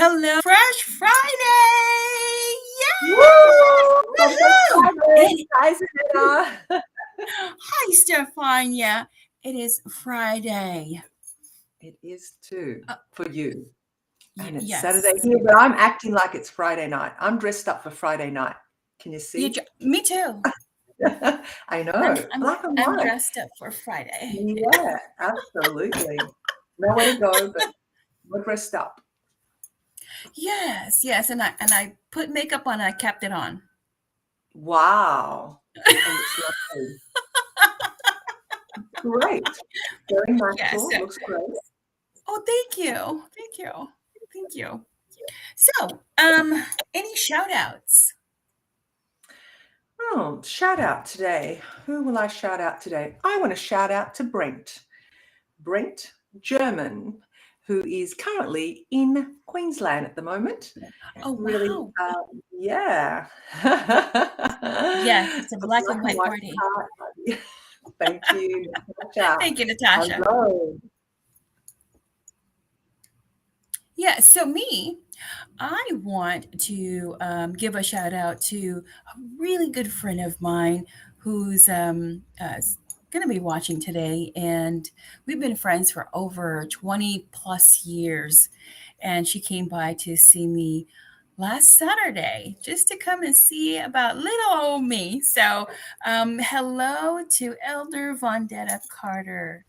Hello, Fresh Friday! Yes! Woo! Woohoo! Hi, Savannah. Hi, Stefania. It is Friday. It is too Uh, for you. And it's Saturday yes. here, but I'm acting like it's Friday night. I'm dressed up for Friday night. Can you see? Me too. I I'm, know. I'm, Black and I'm white. dressed up for Friday. Yeah, absolutely. Nowhere to go, but we're dressed up. Yes. And I put makeup on. I kept it on. Wow. It looks lovely. Great. Very Yes. natural. Looks great. Oh, thank you. Thank you. So, any shout outs? Oh, shout out today. Who will I shout out today? I want to shout out to Brent. Brent German, who is currently in Queensland at the moment. Oh, Really, wow. yeah. Yes, it's a The black black and and white white party. card. Thank you, Natasha. Thank you, Natasha. Hello. Yeah, so I want to give a shout out to a really good friend of mine who's going to be watching today. And we've been friends for over 20 plus years. And she came by to see me last Saturday just to come and see about little old me. So, hello to Elder Vondetta Carter.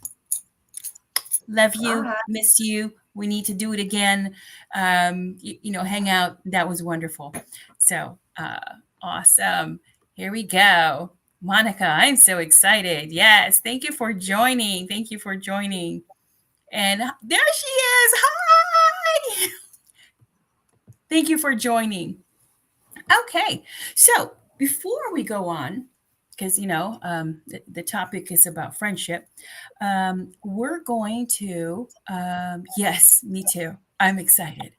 Love you, Hi. miss you. We need to do it again. Hang out. That was wonderful. So awesome. Here we go. Monica, I'm so excited. Yes. Thank you for joining. Thank you for joining. And there she is. Hi. Thank you for joining. Okay. So before we go on, because the topic is about friendship, we're going to yes, me too, I'm excited.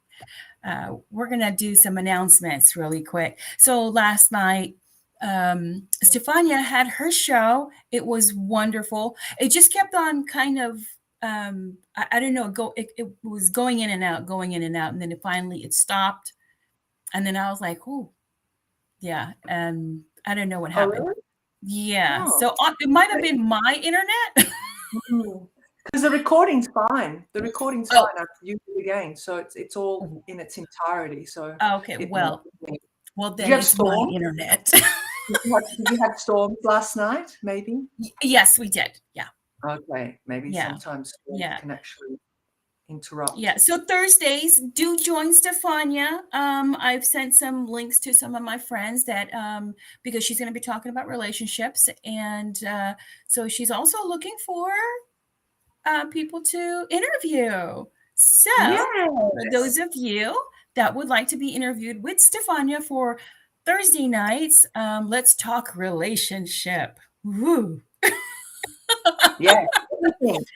We're going to do some announcements really quick. So last night, Stefania had her show. It was wonderful. It just kept on kind of I don't know, it was going in and out, and then it stopped, and then I was like, oh yeah, I don't know what Oh, happened. really? Yeah, Oh, so it might have been my internet. because the recording's fine. The recording's Oh, fine. I've used it again, so it's all in its entirety. So okay. it. Well, Did you then have it's my storms? internet. Did you have storms last night? Maybe. Yes, we did. Yeah, Okay, maybe yeah, sometimes storms yeah, can actually yeah. interrupt. So Thursdays, do join Stefania. I've sent some links to some of my friends that because she's going to be talking about relationships, and so she's also looking for people to interview. So, for those Yes. of you that would like to be interviewed with Stefania for Thursday nights, let's talk relationship. Woo. Yes.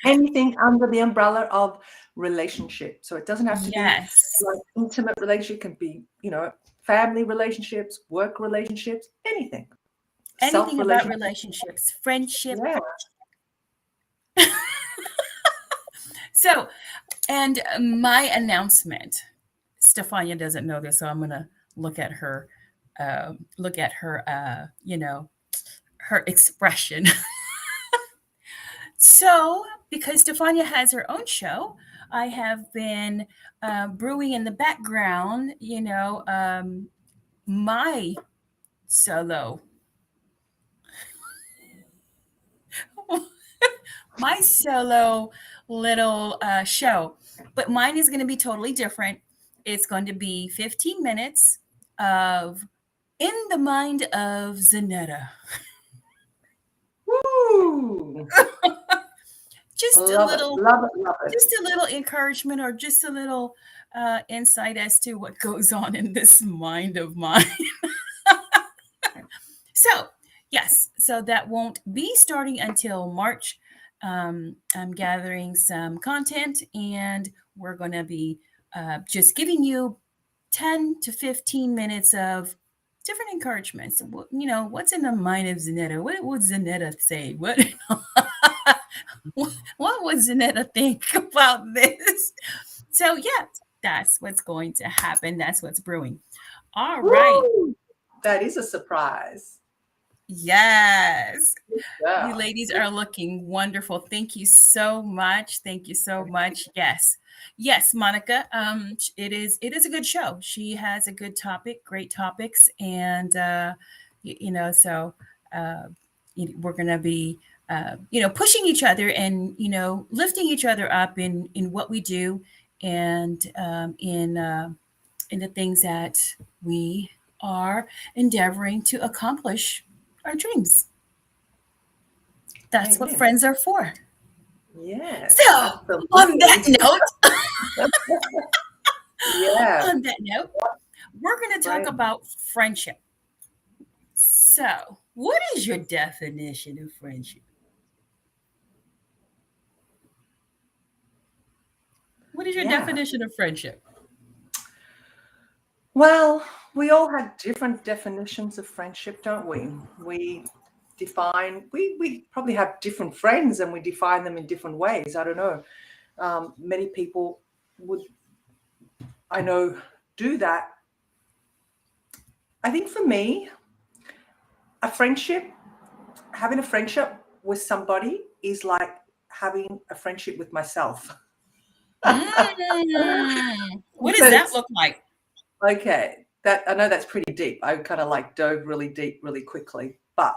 Anything under the umbrella of relationship. So it doesn't have to be Yes. like intimate relationship, it can be, family relationships, work relationships, anything. Anything about Self-relationship. relationships, friendship. Yeah. So, and my announcement, Stefania doesn't know this, so I'm going to look at her, her expression. So, because Stefania has her own show, I have been brewing in the background, my solo, my solo little show. But mine is going to be totally different. It's going to be 15 minutes of In the Mind of Zanetta. Woo! Just a Love it. little Love it. Love it. just a little encouragement or just a little insight as to what goes on in this mind of mine. So, yes, so that won't be starting until March. I'm gathering some content and we're going to be just giving you 10 to 15 minutes of different encouragements. What's in the mind of Zanetta? What would Zanetta say? What would Zanetta think about this? So, yeah. That's what's going to happen. That's what's brewing. All right. Woo! That is a surprise. Yes. You Yeah. ladies are looking wonderful. Thank you so much. Thank you so much. Yes. Yes, Monica. It is a good show. She has a good topic, great topics, and so uh we're gonna be pushing each other and lifting each other up in what we do and in the things that we are endeavoring to accomplish our dreams. That's what Amen. friends are for. Yes, So, on that absolutely. note, Yeah, on that note, we're going to talk right. about friendship. So, what is your definition of friendship? What is your Yeah. definition of friendship? Well, we all have different definitions of friendship, don't we? We probably have different friends and we define them in different ways. I don't know. Many people would, I know, do that. I think for me, a friendship, having a friendship with somebody is like having a friendship with myself. What does that Because look like? okay, that I know that's pretty deep. I kind of like dove really deep really quickly, but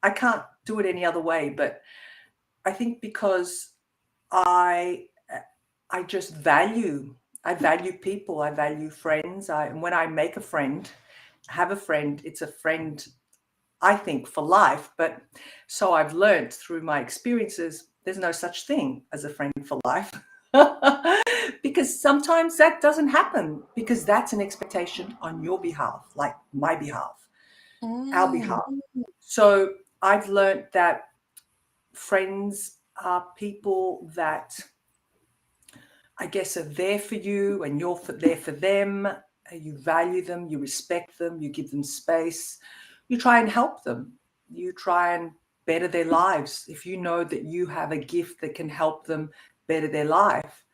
I can't do it any other way. But I think because I I just value people, I value friends. And when I make a friend, have a friend, it's a friend I think for life. But so I've learned through my experiences, there's no such thing as a friend for life. Because sometimes that doesn't happen because that's an expectation on your behalf, like my behalf, our Mm, behalf. So I've learned that friends are people that I guess are there for you and there for them. You value them, you respect them, you give them space, you try and help them, you try and better their lives. If you know that you have a gift that can help them better their life,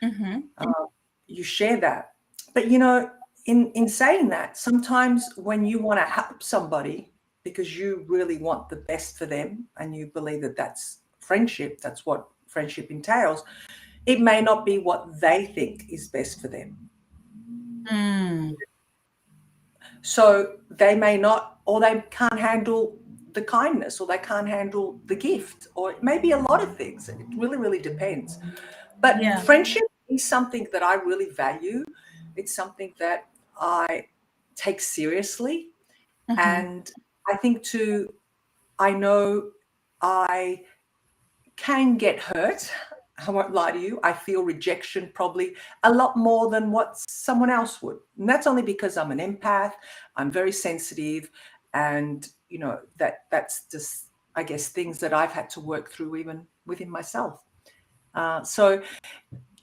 mm-hmm, uh, you share that. But in saying that, sometimes when you want to help somebody because you really want the best for them and you believe that that's friendship, that's what friendship entails, it may not be what they think is best for them. mm, So they may not, or they can't handle the kindness, or they can't handle the gift, or it may be a lot of things. It really, really depends. But yeah. friendship is something that I really value. It's something that I take seriously. Mm-hmm, And I think too, I know I can get hurt. I won't lie to you. I feel rejection probably a lot more than what someone else would. And that's only because I'm an empath. I'm very sensitive. And, that's just, I guess, things that I've had to work through even within myself. So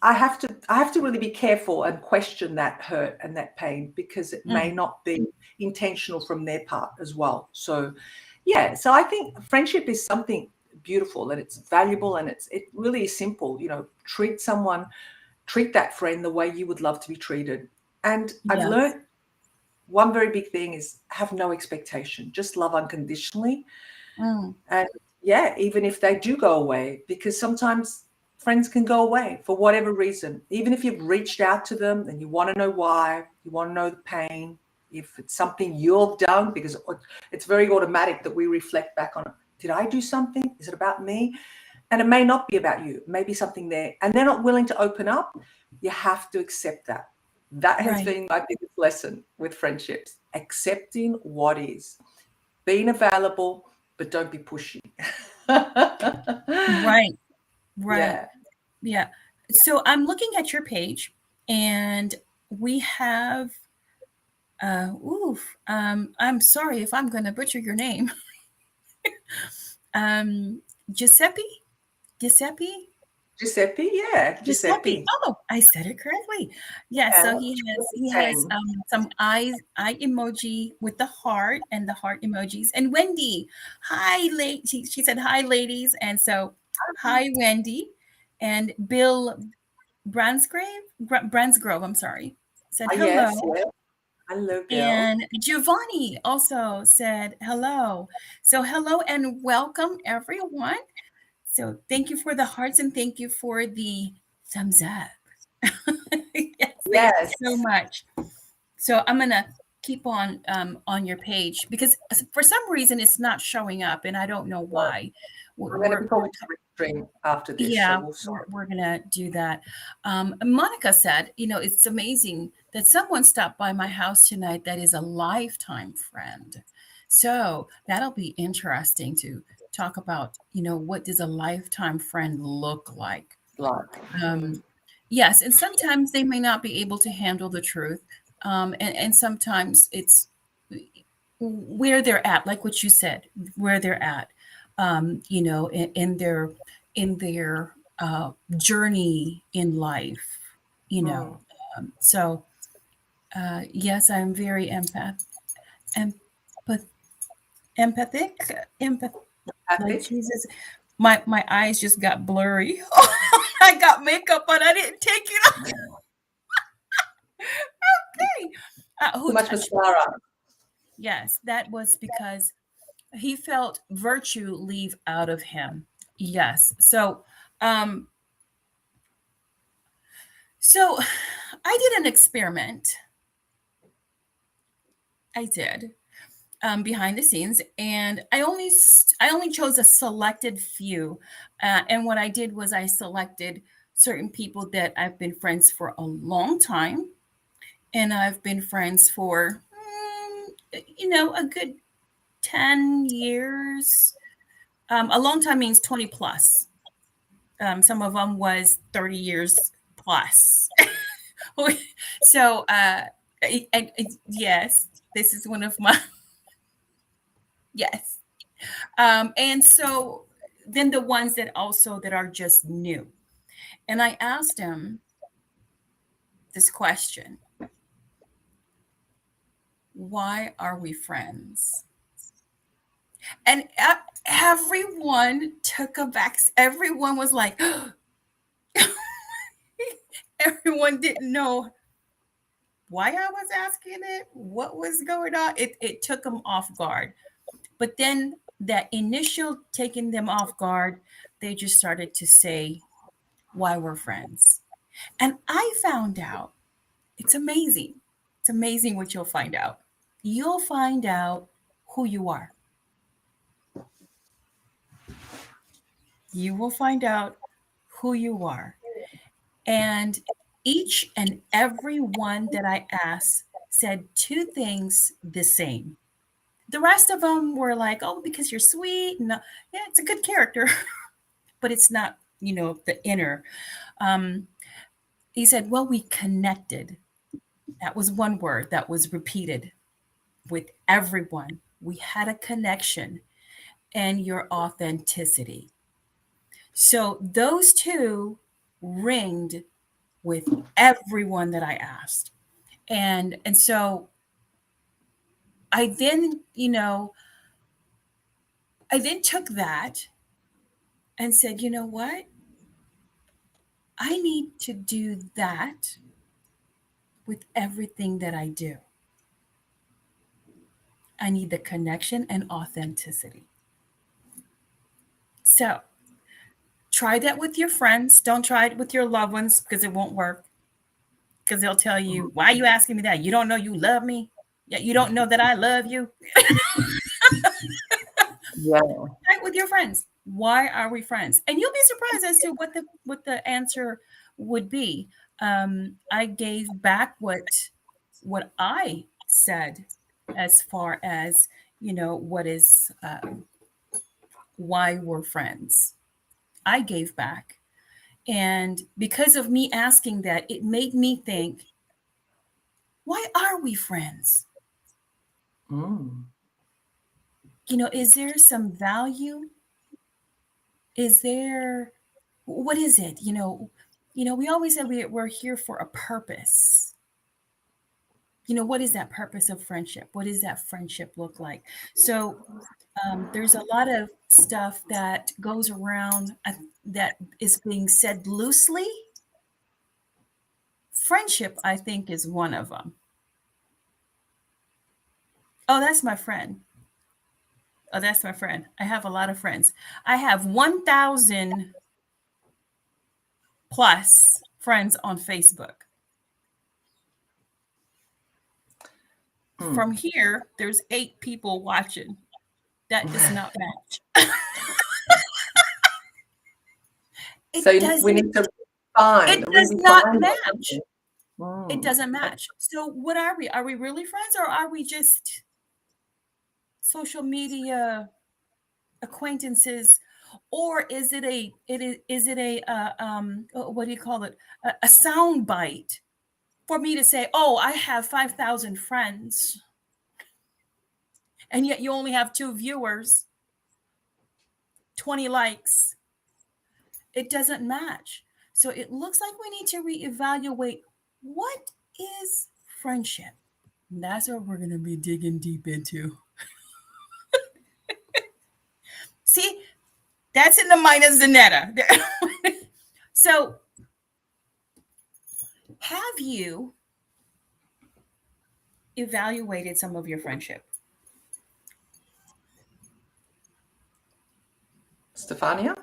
I have to really be careful and question that hurt and that pain because it may mm, not be intentional from their part as well. So yeah, so I think friendship is something beautiful and it's valuable and it really is simple. Treat that friend the way you would love to be treated. And I've yeah. learned one very big thing is have no expectation, just love unconditionally. Mm, And yeah, even if they do go away, because sometimes friends can go away for whatever reason. Even if you've reached out to them and you want to know why, you want to know the pain, if it's something you've done, because it's very automatic that we reflect back on it. Did I do something? Is it about me? And it may not be about you. It may be something there. And they're not willing to open up. You have to accept that. That has right. been my biggest lesson with friendships. Accepting what is being available, but don't be pushy. Right. Right. Yeah. Yeah. So I'm looking at your page and we have I'm sorry if I'm gonna butcher your name. Um Giuseppe? Giuseppe? Giuseppe, yeah, Giuseppe. Giuseppe. Oh, I said it correctly. Yeah, Yeah, so he has same. some eye emoji with the heart and the heart emojis. And Wendy, hi she said hi ladies. And so hi Wendy and Bill Bransgrove, I'm sorry, said Yes, hello. yeah. Hello, girl. And Giovanni also said hello. So hello and welcome everyone. So thank you for the hearts and thank you for the thumbs up. Yes, thank you Yes. so much. So I'm gonna keep on your page because for some reason it's not showing up and I don't know No, why. I'm going to We're, be we're talking to Rick Stream after this, so yeah, we'll sort. we're gonna do that. Monica said, it's amazing that someone stopped by my house tonight that is a lifetime friend. So that'll be interesting to talk about, what does a lifetime friend look like? Like, Yes, and sometimes they may not be able to handle the truth. And sometimes it's where they're at, like what you said, where they're at, in their journey in life, you know. mm, So yes, I'm very empath, empath. Like epic. Jesus, my eyes just got blurry. I got makeup on. I didn't take it off. Okay. Too Who much touched me? mascara. Yes, that was because he felt virtue leave out of him. Yes. Um, so I did an experiment. I did behind the scenes, and I only chose a selected few. And what I did was I selected certain people that I've been friends for a long time, and I've been friends for a good 10 years. A long time means 20 plus. Some of them was 30 years plus. So, yes, this is one of my, yes. And so then the ones that also that are just new. And I asked him this question: why are we friends? And everyone took a back. Everyone was like, everyone didn't know why I was asking it, what was going on. It took them off guard. But then that initial taking them off guard, they just started to say why we're friends. And I found out, it's amazing. It's amazing what you'll find out. You'll find out who you are. You will find out who you are. And each and every one that I asked said two things the same. The rest of them were like, oh, because you're sweet. No, yeah, it's a good character, but it's not, the inner. Um, he said, well, we connected. That was one word that was repeated with everyone. We had a connection and your authenticity. So those two ringed with everyone that I asked. And so I then, I then took that and said, you know what? I need to do that with everything that I do. I need the connection and authenticity. So try that with your friends. Don't try it with your loved ones because it won't work. Because they'll tell you, why are you asking me that? You don't know you love me. Yeah, you don't know that I love you. Yeah. Try it with your friends. Why are we friends? And you'll be surprised as to what the answer would be. I gave back what I said as far as what is why we're friends. I gave back. And because of me asking that, it made me think, why are we friends? Mm. Is there some value? Is there, what is it? We always say we're here for a purpose. What is that purpose of friendship? What does that friendship look like? So there's a lot of stuff that goes around that is being said loosely, friendship, I think, is one of them. Oh, that's my friend. Oh, that's my friend. I have a lot of friends. I have 1,000 plus friends on Facebook. From here, there's 8 people watching. That does not match. So It we doesn't. need to find, It does really not find match. It something. doesn't match. So what are we? Are we really friends, or are we just social media acquaintances, or is it a what do you call it, a sound bite for me to say, oh, I have 5,000 friends, and yet you only have 2 viewers, 20 likes. It doesn't match. So it looks like we need to reevaluate what is friendship. And that's what we're going to be digging deep into. See, that's in the mind of Zanetta. So, have you evaluated some of your friendship? Stefania?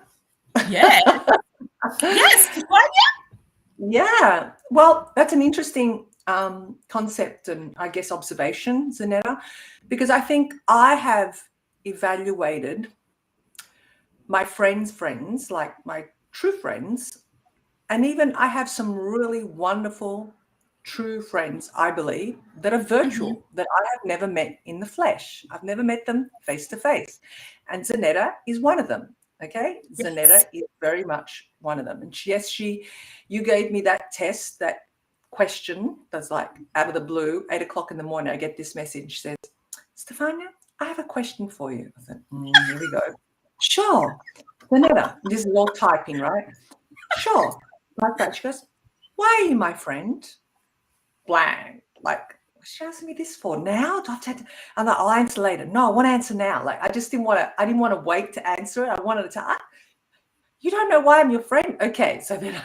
Yes. Yes. Yeah. Well, that's an interesting concept and I guess observation, Zanetta, because I think I have evaluated my friends, like my true friends, and even I have some really wonderful true friends, I believe, that are Mhm. virtual, that I have never met in the flesh. I've never met them face to face. And Zanetta is one of them. Okay. Zanetta Yes. is very much one of them. And yes, you gave me that test, that question that's like out of the blue, 8 o'clock in the morning. I get this message, says, Stefania, I have a question for you. I said, here we go. Sure. Zanetta, this is all typing, right? Sure. Like that. She goes, why are you my friend? Blank. Like, what's she asking me this for? Now? Do I have to? I'm like, I'll answer later. No, I want to answer now. Like, I didn't want to wait to answer it. I wanted to you don't know why I'm your friend. Okay. So then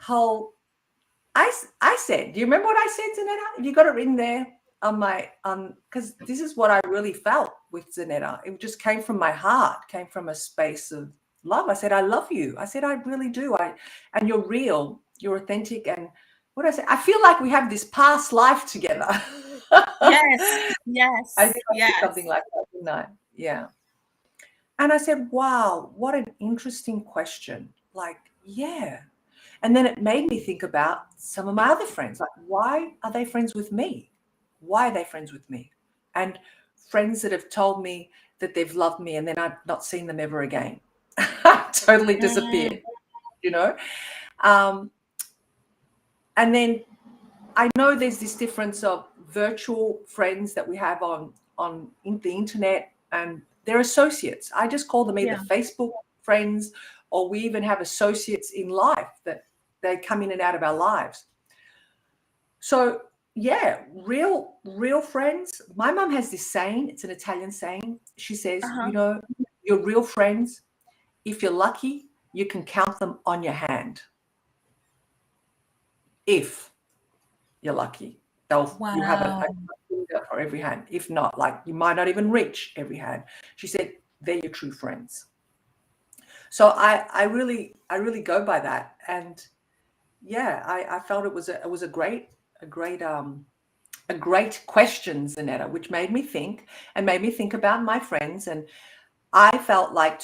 whole I said, do you remember what I said, Zanetta? You got it written there on my because this is what I really felt with Zanetta. It just came from my heart, came from a space of love. I said, I love you. I said, I really do. And you're real, you're authentic. And what I say, I feel like we have this past life together. Yes. I Yes. think I said something Yes. like that, didn't I? Yeah. And I said, wow, what an interesting question. Like, yeah. And then it made me think about some of my other friends. Like, why are they friends with me? Why are they friends with me? And friends that have told me that they've loved me and then I've not seen them ever again. Totally disappeared, you know? And then I know there's this difference of virtual friends that we have on the internet, and they're associates. I just call them either Yeah. Facebook friends, or we even have associates in life that they come in and out of our lives. So yeah, real friends. My mum has this saying, it's an Italian saying. She says, Uh-huh. your real friends, if you're lucky, you can count them on your hand. If you're lucky, you have a Wow. finger for every hand. If not, like, you might not even reach every hand. She said, they're your true friends. So I really go by that. And yeah, I felt it was a great question, Zanetta, which made me think about my friends. And I felt like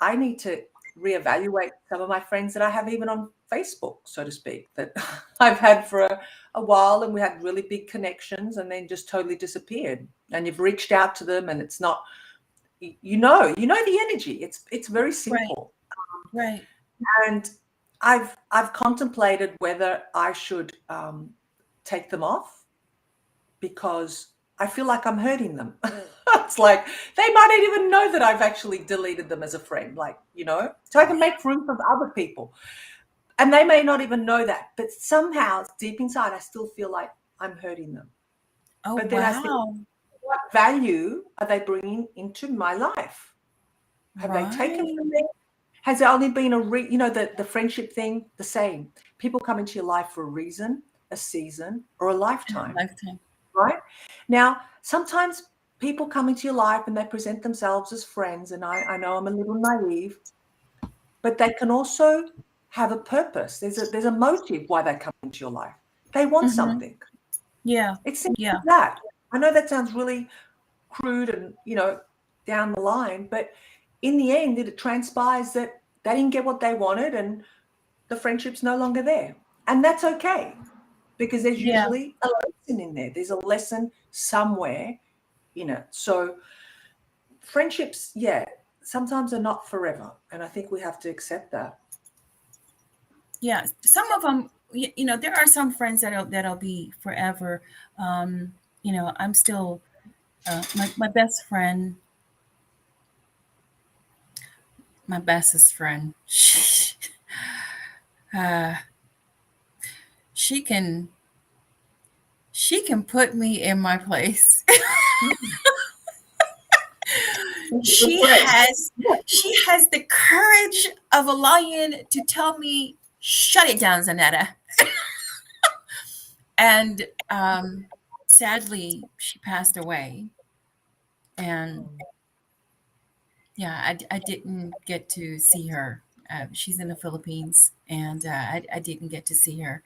I need to reevaluate some of my friends that I have even on Facebook, so to speak, that I've had for a while, and we had really big connections and then just totally disappeared. And you've reached out to them and it's not, you know the energy. It's very Right. simple. Right. And I've contemplated whether I should take them off, because I feel like I'm hurting them. It's like they might not even know that I've actually deleted them as a friend, so I can make room for other people. And they may not even know that, but somehow deep inside, I still feel like I'm hurting them. Oh, But then I think, wow. what value are they bringing into my life? Have they taken Right. from me? Has there only been the friendship thing? The same. People come into your life for a reason, a season, or a lifetime, Lifetime. right? Now, sometimes people come into your life and they present themselves as friends, and I know I'm a little naive, but they can also have a purpose. There's a motive why they come into your life. They want Mm-hmm. something. Yeah. It's simple Yeah. as that. I know that sounds really crude and, down the line, but in the end, it transpires that they didn't get what they wanted and the friendship's no longer there. And that's okay, because there's Yeah. usually a lesson in there. There's a lesson somewhere in it. So friendships, yeah, sometimes are not forever. And I think we have to accept that. Yeah. Some of them, there are some friends that'll be forever. I'm still my best friend, my bestest friend. Uh, she can she can put me in my place. Good she friend. has she has the courage of a lion to tell me, "Shut it down, Zanetta." And sadly, she passed away, and yeah, I didn't get to see her. She's in the Philippines, and I didn't get to see her.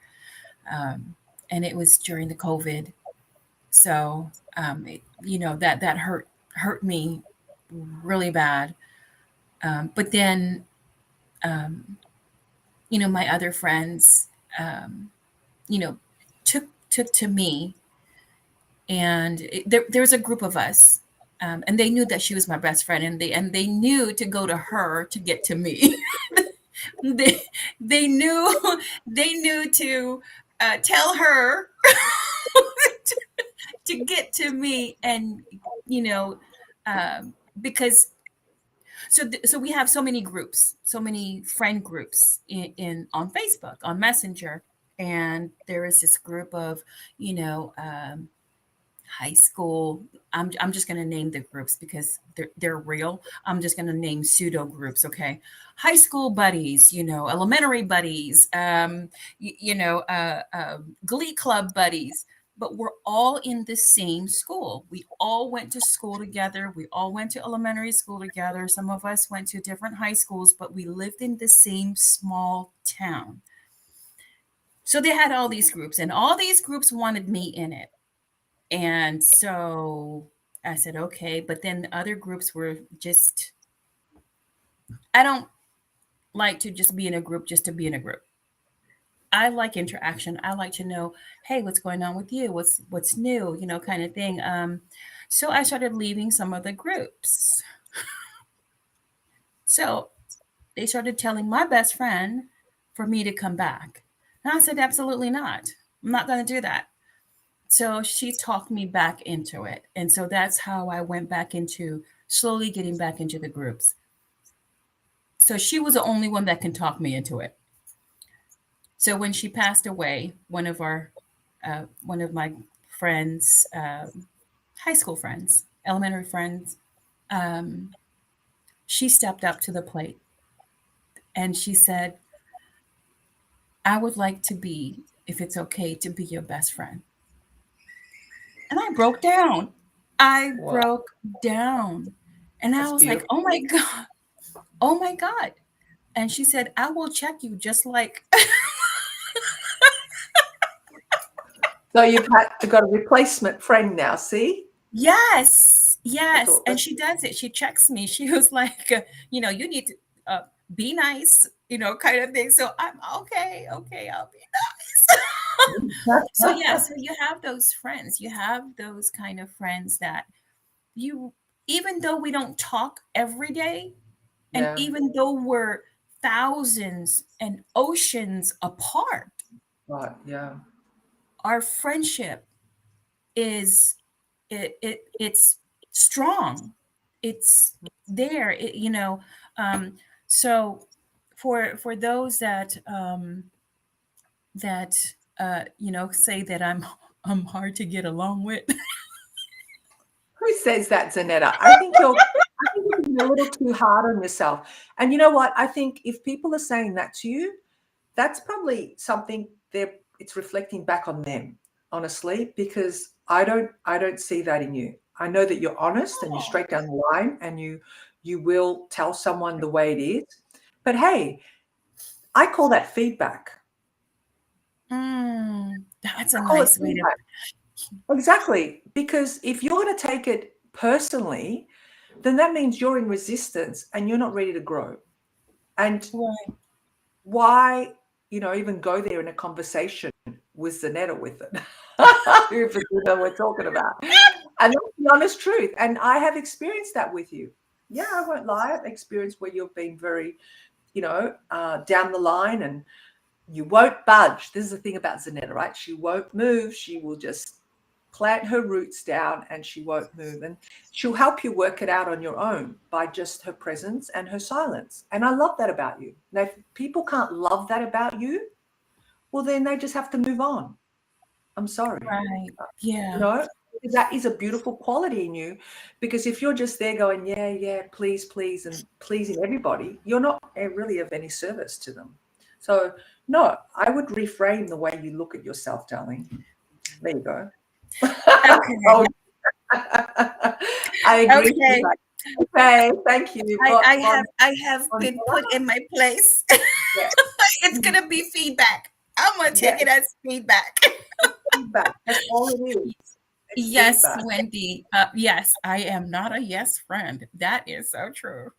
And it was during the COVID, so that hurt me really bad. But then, um, my other friends, um, you know, took to me, and there was a group of us, and they knew that she was my best friend, and they knew to go to her to get to me. they they knew they knew to tell her to, to get to me, and you know because so we have so many groups, so many friend groups in on Facebook, on Messenger, and there is this group of you know high school. I'm just going to name the groups because they're real. I'm just going to name pseudo groups, okay? High school buddies, elementary buddies, glee club buddies, but we're all in the same school. We all went to school together. We all went to elementary school together. Some of us went to different high schools, but we lived in the same small town. So they had all these groups, and all these groups wanted me in it. And so I said, okay. But then other groups were just, I don't like to just be in a group just to be in a group. I like interaction. I like to know, hey, what's going on with you? What's new, kind of thing. So I started leaving some of the groups. So they started telling my best friend for me to come back. And I said, absolutely not. I'm not going to do that. So she talked me back into it. And so that's how I went back into slowly getting back into the groups. So she was the only one that can talk me into it. So when she passed away, one of my friends, high school friends, elementary friends, um, she stepped up to the plate and she said, I would like to be, if it's okay, to be your best friend. And I broke down. I Wow. broke down. And I That's was like, beautiful. oh my God, oh my God. And she said, I will check you just like, So you've got a replacement friend now. See? yes, That's yes. all. And she does it. She checks me. She was like, you need to be nice, kind of thing. So I'm okay, okay, I'll be nice. So yeah, so you have those friends. You have those kind of friends that you, even though we don't talk every day, and Yeah. even though we're thousands and oceans apart, Right. Yeah. our friendship is it's strong. It's there. Um, so for those that say that I'm hard to get along with. Who says that, Zanetta? I think you're being a little too hard on yourself. And you know what? I think if people are saying that to you, that's probably something it's reflecting back on them, honestly, because I don't see that in you. I know that you're honest and you're straight down the line, and you will tell someone the way it is. But hey, I call that feedback. That's a nice way to. Exactly. Because if you're going to take it personally, then that means you're in resistance and you're not ready to grow. And why, even go there in a conversation with Zanetta with it? If you know what we're talking about. And that's the honest truth. And I have experienced that with you. Yeah, I won't lie. I've experienced where you've been very, down the line, and you won't budge. This is the thing about Zanetta, right? She won't move. She will just plant her roots down and she won't move. And she'll help you work it out on your own by just her presence and her silence. And I love that about you. Now, if people can't love that about you, well, then they just have to move on. I'm sorry. Right. Yeah. That is a beautiful quality in you, because if you're just there going, yeah, please, and pleasing everybody, you're not really of any service to them. So, no, I would reframe the way you look at yourself, darling. There you go. Okay. I agree. Okay. Okay, thank you. I have been put in my place. Yes. It's gonna be feedback. I'm gonna take it as feedback. Feedback. That's all it is. Yes, feedback. Wendy. Yes, I am not a yes friend. That is so true.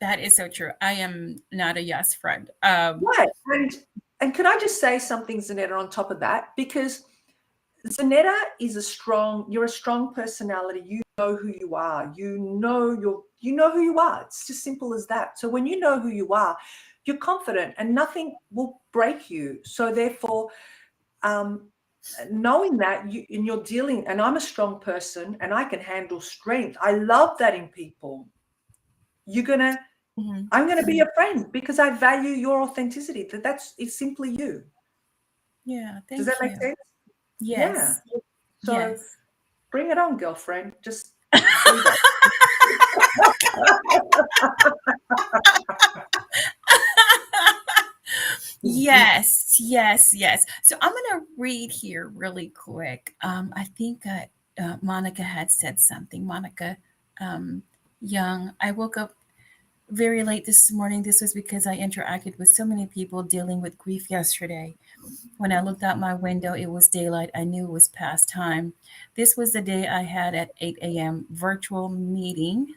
That is so true. I am not a yes friend. Right. And can I just say something, Zanetta, on top of that? Because Zanetta is you're a strong personality. You know who you are. You know who you are. It's just simple as that. So when you know who you are, you're confident and nothing will break you. So therefore, knowing that you're dealing, and I'm a strong person and I can handle strength. I love that in people. I'm going to be a friend because I value your authenticity. It's simply you. Yeah. Does that make sense? Yes. Yeah. So yes. Bring it on, girlfriend. Just do that. Yes. So I'm going to read here really quick. I think Monica had said something. Monica Young, I woke up very late this morning. This was because I interacted with so many people dealing with grief yesterday. When I looked out my window, it was daylight. I knew it was past time. This was the day I had at 8 a.m. virtual meeting.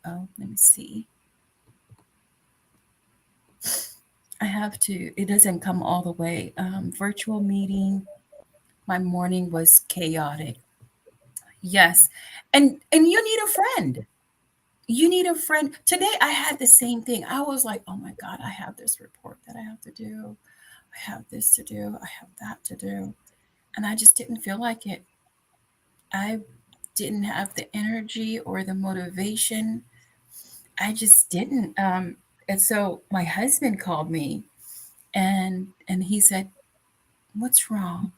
Let me see. It doesn't come all the way. Virtual meeting. My morning was chaotic. Yes. And you need a friend. You need a friend. Today I had the same thing. I was like, oh my God, I have this report that I have to do. I have this to do. I have that to do. And I just didn't feel like it. I didn't have the energy or the motivation. I just didn't. And so my husband called me and he said, what's wrong?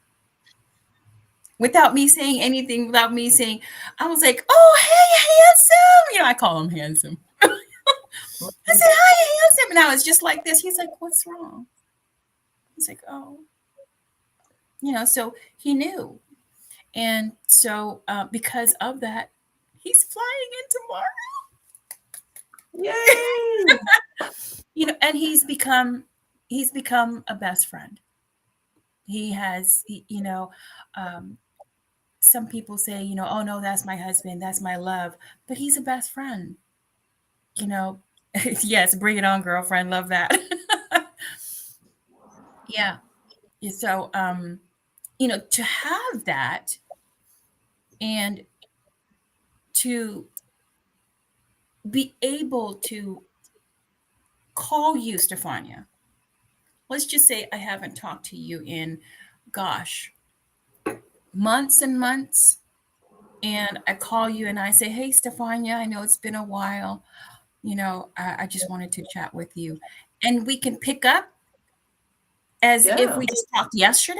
Without me saying anything, without me saying, I was like, oh, hey, handsome. I call him handsome. I said, hi, handsome. And I was just like this. He's like, what's wrong? He's like, oh. So he knew. And so because of that, he's flying in tomorrow. Yay! And he's become a best friend. He has, some people say, oh no, that's my husband, that's my love, but he's a best friend. Yes, bring it on, girlfriend. Love that. Yeah. So, to have that and to be able to call you, Stefania. Let's just say I haven't talked to you in, months and months. And I call you and I say, hey, Stefania, I know it's been a while. I just wanted to chat with you. And we can pick up as if we just talked yesterday.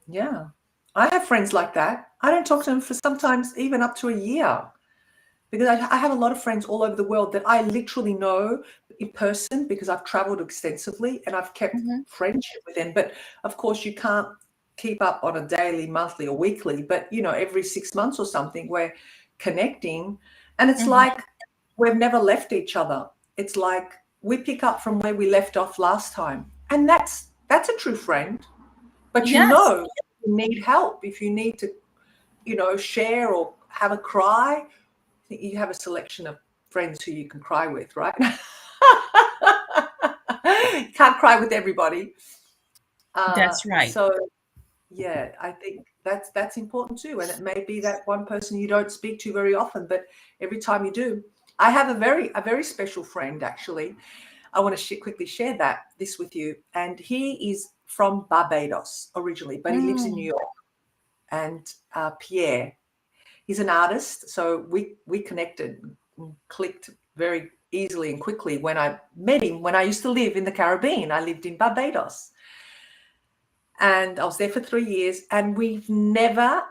Yeah. I have friends like that. I don't talk to them for sometimes even up to a year. because I have a lot of friends all over the world that I literally know in person because I've traveled extensively and I've kept Mm-hmm. friendship with them. But of course, you can't keep up on a daily, monthly, or weekly. But every 6 months or something, we're connecting, and it's Mm-hmm. like we've never left each other. It's like we pick up from where we left off last time, and that's a true friend. But Yes, if you need help, if you need to, share or have a cry, you have a selection of friends who you can cry with, right? Can't cry with everybody. that's right. So yeah, I think that's important too. And it may be that one person you don't speak to very often, but every time you do. I have a very special friend actually. I want to quickly share this with you. And he is from Barbados originally, but he lives in New Mm. York. And Pierre, he's an artist, so we connected, clicked very easily and quickly when I met him. When I used to live in the Caribbean, I lived in Barbados, and I was there for 3 years, and we've never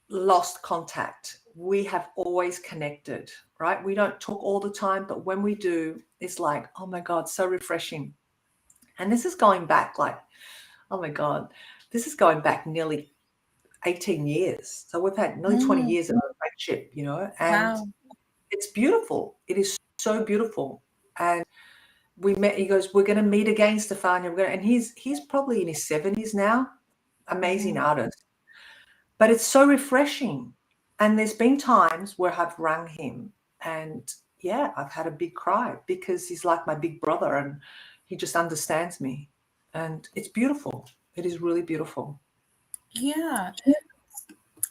lost contact. We have always connected, right? We don't talk all the time, but when we do, it's like, oh my God, so refreshing. And this is going back oh my God, this is going back nearly 18 years. So we've had nearly 20 Mm. years of friendship, and Wow. it's beautiful. It is so beautiful. And we met, he goes, we're going to meet again, Stefania. And he's probably in his 70s now, amazing Mm. artist. But it's so refreshing. And there's been times where I've rung him and yeah, I've had a big cry because he's like my big brother and he just understands me. And it's beautiful. It is really beautiful. Yeah.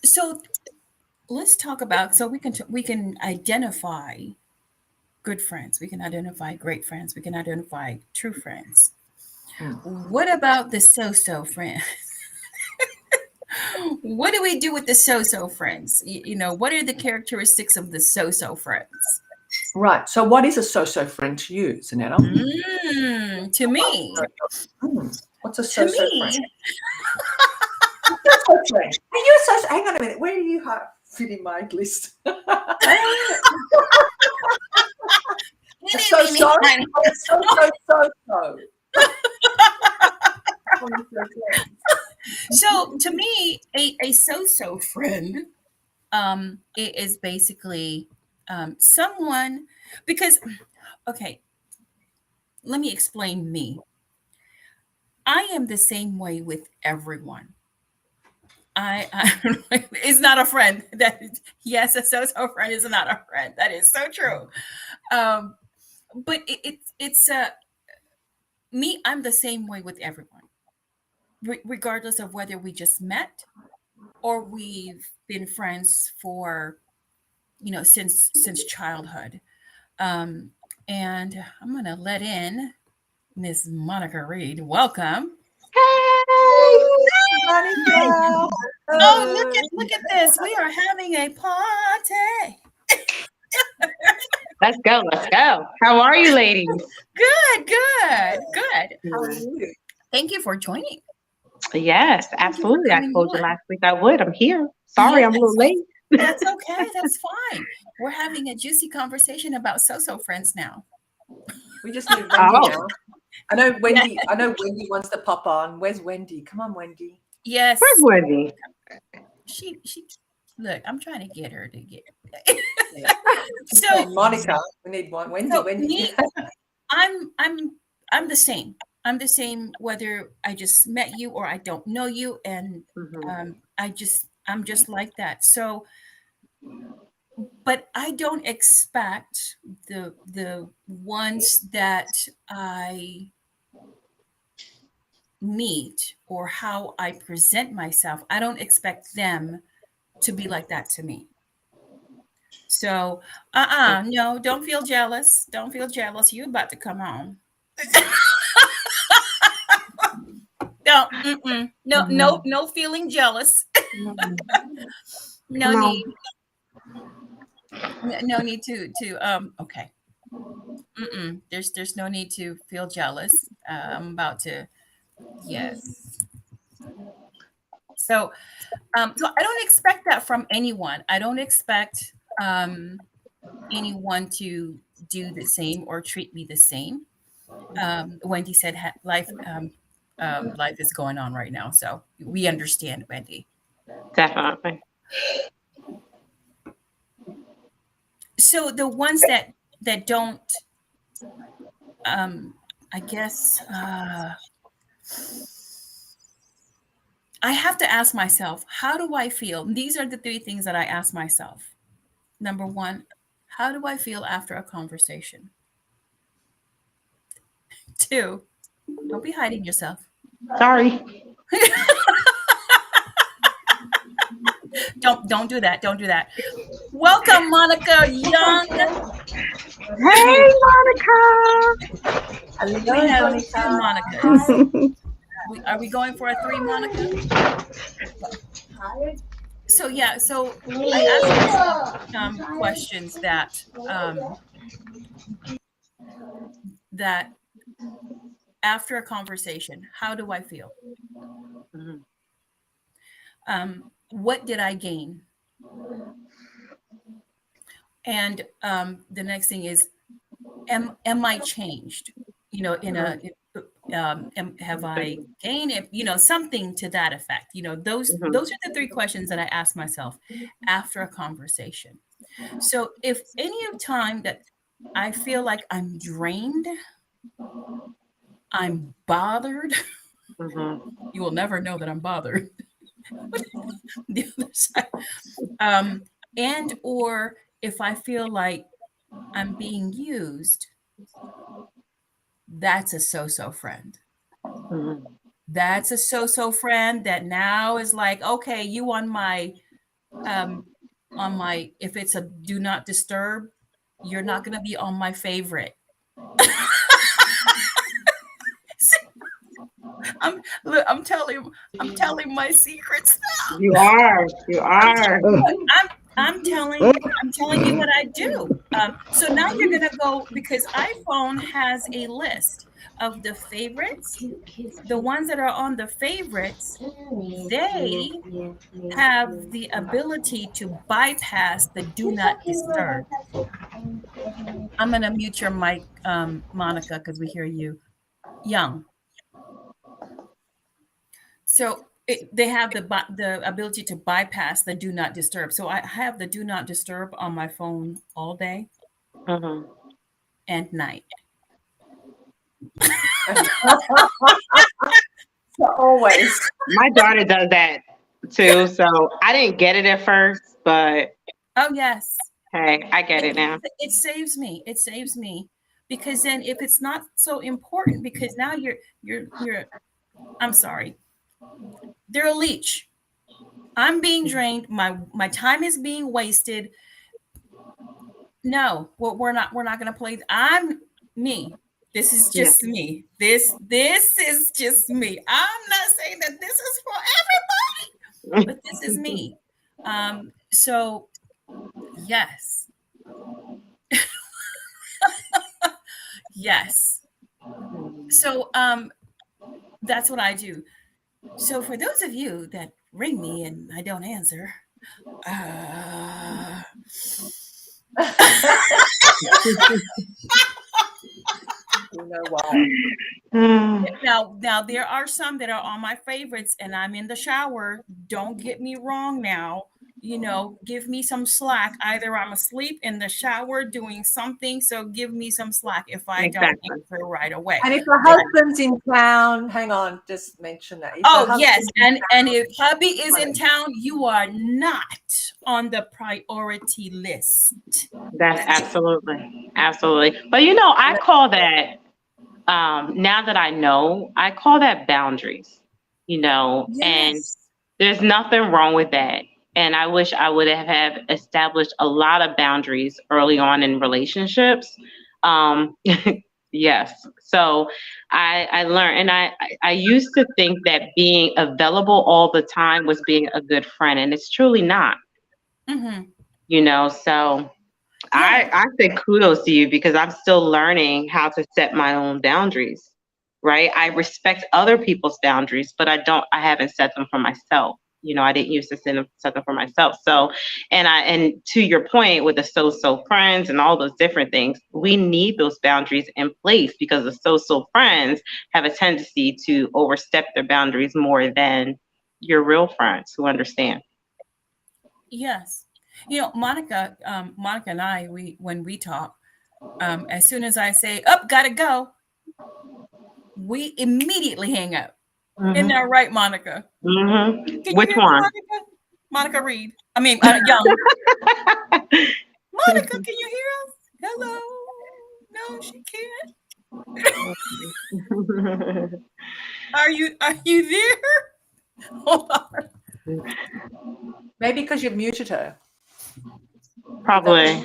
So let's talk about, so we can identify good friends. We can identify great friends. We can identify true friends. Mm. What about the so-so friends? What do we do with the so-so friends? What are the characteristics of the so-so friends? Right. So what is a so-so friend to you, Zanetta? To me, What's a to so-so friend? me, So-so friend. Are you a so-so? Hang on a minute. Where do you fit in my list? A so-so? I know. A so-so. So to me, a so-so friend is basically someone, because okay, let me explain me. I am the same way with everyone. Is not a friend. Yes, a so-so friend is not a friend. That is so true. Um, but it's me. I'm the same way with everyone, regardless of whether we just met or we've been friends for since childhood. Um, and I'm gonna let in Miss Monica Reed. Welcome. Hey, Monica. Oh, Hello. look at this. We are having a party. let's go. Let's go. How are you, ladies? Good, good, good. How are Good. you? Thank you for joining. Yes, Thank you for absolutely. I coming told you on. last week I would. I'm here. Sorry, I'm a little Yes, late. that's okay. That's fine. We're having a juicy conversation about so-so friends now. We just need Wendy Oh, now. I know Yeah. Wendy. I know Wendy wants to pop on. Where's Wendy? Come on, Wendy. where's Yes. Wendy? She look, I'm trying to get her to get Yeah. so And Monica. We need one. Wendy. Wendy. me, I'm I'm I'm the same. I'm the same whether I just met you or I don't know you, and Hmm. I'm just like that. So, but I don't expect the ones that I meet or how I present myself. I don't expect them to be like that to me. So, no, don't feel jealous. Don't feel jealous. You about to come on. Don't, no, no, no feeling jealous. No Come on. need, no need okay. There's no need to feel jealous. I'm about to, yes. So, so I don't expect that from anyone. I don't expect, um, anyone to do the same or treat me the same. Wendy said life is going on right now, so we understand, Wendy. Definitely. So the ones that don't, I guess I have to ask myself, how do I feel? These are the three things that I ask myself. Number one, how do I feel after a conversation? Two, don't be hiding yourself. Sorry. Don't do that. Don't do that. Welcome, Monica Young. Hey, Monica. Hello, We have Monica. two Monicas. Are we going for a three, Monica? So yeah, so I asked myself questions that that after a conversation, how do I feel? What did I gain? And the next thing is, am I changed? You know, in a have I gained it? You know, something to that effect. You know, those are the three questions that I ask myself after a conversation. So if any of time that I feel like I'm drained, I'm bothered, you will never know that I'm bothered. The other side, and or if I feel like I'm being used, that's a so-so friend. That's a so-so friend that now is like, okay, you on my if it's a do not disturb, you're not going to be on my favorite. I'm telling my secrets now. You are. I'm telling you what I do. So now you're gonna go, because iPhone has a list of the favorites. The ones that are on the favorites, they have the ability to bypass the do not disturb. I'm gonna mute your mic, Monica, because we hear you. Young. So they have the ability to bypass the do not disturb. So I have the do not disturb on my phone all day and night. Always. My daughter does that too. So I didn't get it at first, but Oh yes. hey, I get it now. It saves me. It saves me, because then if it's not so important, because now you're I'm sorry. They're a leech. I'm being drained. My time is being wasted. No, we're not going to play. I'm me. This is just me. This is just me. I'm not saying that this is for everybody, but this is me. So yes. Yes. So that's what I do. So for those of you that ring me and I don't answer, You know why. now there are some that are on my favorites and I'm in the shower. Don't get me wrong now. You know, give me some slack. Either I'm asleep in the shower doing something, so give me some slack if I don't answer right away. And if your husband's in town, hang on, just mention that. Yes, and if hubby is in town, you are not on the priority list. That's absolutely. But you know, I call that now that I know, I call that boundaries. You know, and there's nothing wrong with that. And I wish I would have established a lot of boundaries early on in relationships. Yes. So I learned, and I used to think that being available all the time was being a good friend, and it's truly not. You know, so I say kudos to you, because I'm still learning how to set my own boundaries. Right. I respect other people's boundaries, but I haven't set them for myself. I didn't use this in something for myself. So, and to your point with the so friends and all those different things, we need those boundaries in place because the so friends have a tendency to overstep their boundaries more than your real friends who understand. Yes. Monica and I, when we talk, as soon as I say, "Up, gotta go," we immediately hang up. Isn't that right, Monica? Mm-hmm. Can Which you hear one? me, Monica? Monica Reed. I mean, Young. Monica, can you hear us? Hello. No, she can't. Are you there? Hold on. Maybe because you've muted her. Probably.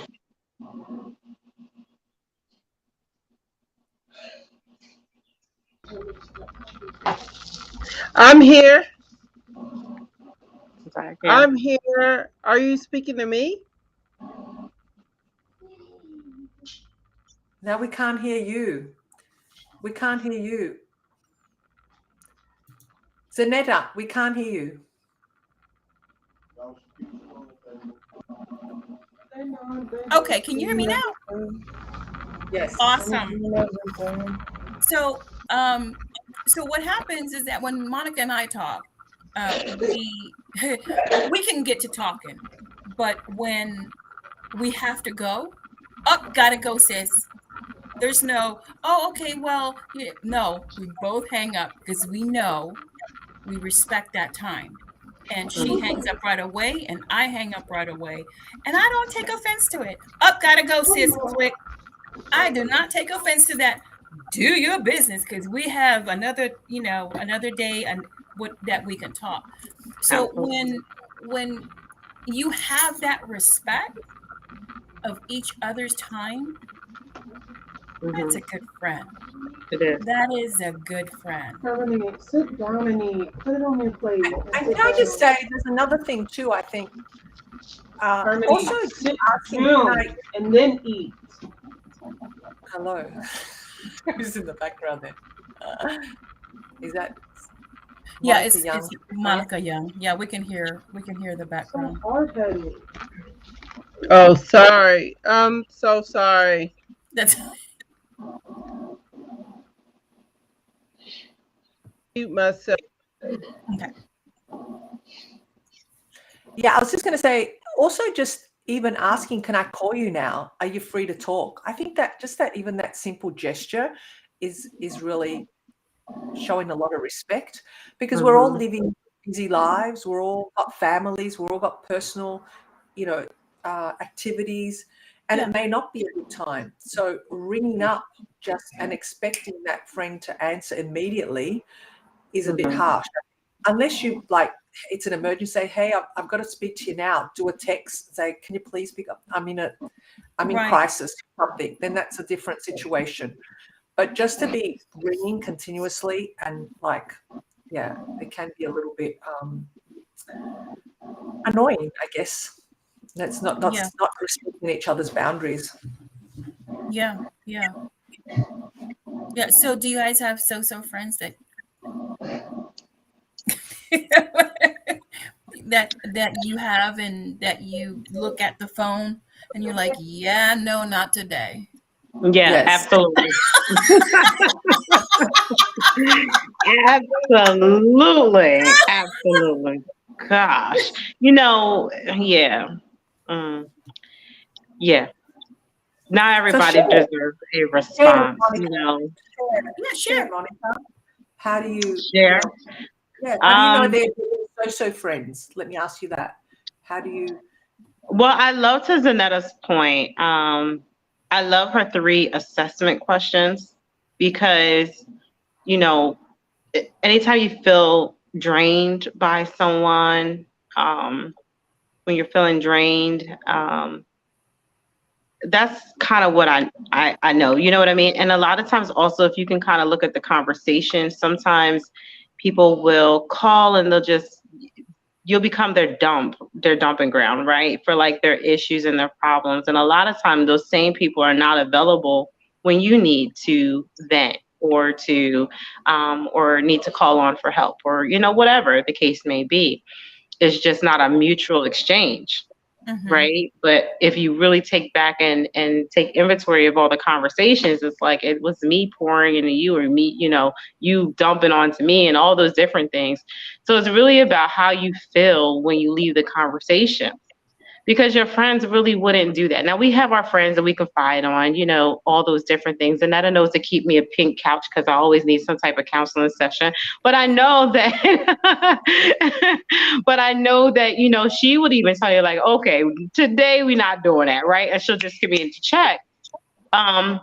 I'm here. Yeah. I'm here. Are you speaking to me? Now we can't hear you. We can't hear you. Zanetta, we can't hear you. Okay, can you hear me now? Yes. Awesome. So what happens is that when Monica and I talk, we can get to talking, but when we have to go, gotta go, sis. There's no, oh, okay, well, yeah, no, we both hang up because we know we respect that time. And she hangs up right away, and I hang up right away. And I don't take offense to it. Gotta go, sis, click. I do not take offense to that. Do your business because we have another day and that we can talk. So when you have that respect of each other's time, that's a good friend. It is. That is a good friend. Harmony, sit down and eat. Put it on your plate. And can I just say, there's another thing too, I think. Harmony, Also, sit asking, down and then eat. Hello. Who's in the background there? Is that Yeah, Monica it's Young? Monica Young. Yeah, we can hear the background. Hard-headed. Oh, sorry. I'm so sorry. That's Mute myself. okay. Yeah, I was just going to say, also just even asking, can I call you now? Are you free to talk? I think that just even that simple gesture is really showing a lot of respect because we're all living busy lives. We're all got families. We're all got personal, activities, and it may not be a good time. So ringing up just and expecting that friend to answer immediately is a bit harsh. Unless you it's an emergency, say, hey, I've got to speak to you now. Do a text, say, can you please pick up? I'm in crisis, something. Then that's a different situation. But just to be ringing continuously and it can be a little bit annoying, I guess. That's not respecting each other's boundaries. Yeah. So do you guys have so friends that that you have and that you look at the phone and you're like, yeah, no, not today? Yeah, Yes. absolutely. Absolutely. Gosh. Yeah. Yeah. Not everybody deserves a response, Yeah, sure. Monica. How do you share? How do you know they're so friends? Let me ask you that. How do you? Well, I love to Zanetta's point. I love her 3 assessment questions because, anytime you feel drained by someone, when you're feeling drained, that's kind of what I know, you know what I mean? And a lot of times also, if you can kind of look at the conversation, sometimes people will call and you'll become their dumping ground, right? For their issues and their problems. And a lot of times those same people are not available when you need to vent or to, or need to call on for help or, whatever the case may be. it's just not a mutual exchange. Right. But if you really take back and take inventory of all the conversations, it's like it was me pouring into you, or me, you dumping onto me, and all those different things. So it's really about how you feel when you leave the conversation, because your friends really wouldn't do that. Now, we have our friends that we confide on, all those different things. And that knows to keep me a pink couch, because I always need some type of counseling session. But I know that, she would even tell you, like, okay, today we're not doing that, right? And she'll just give me into check. And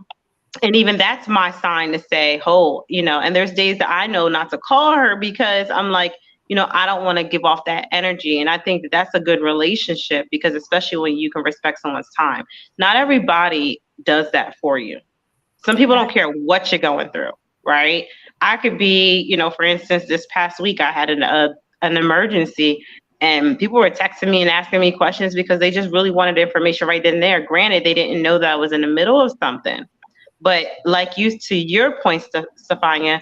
even that's my sign to say, and there's days that I know not to call her, because I'm like, I don't want to give off that energy. And I think that that's a good relationship, because especially when you can respect someone's time. Not everybody does that for you. Some people don't care what you're going through, right? I could be, for instance, this past week, I had an emergency, and people were texting me and asking me questions because they just really wanted information right then and there. Granted, they didn't know that I was in the middle of something. But like to your point, Stefania,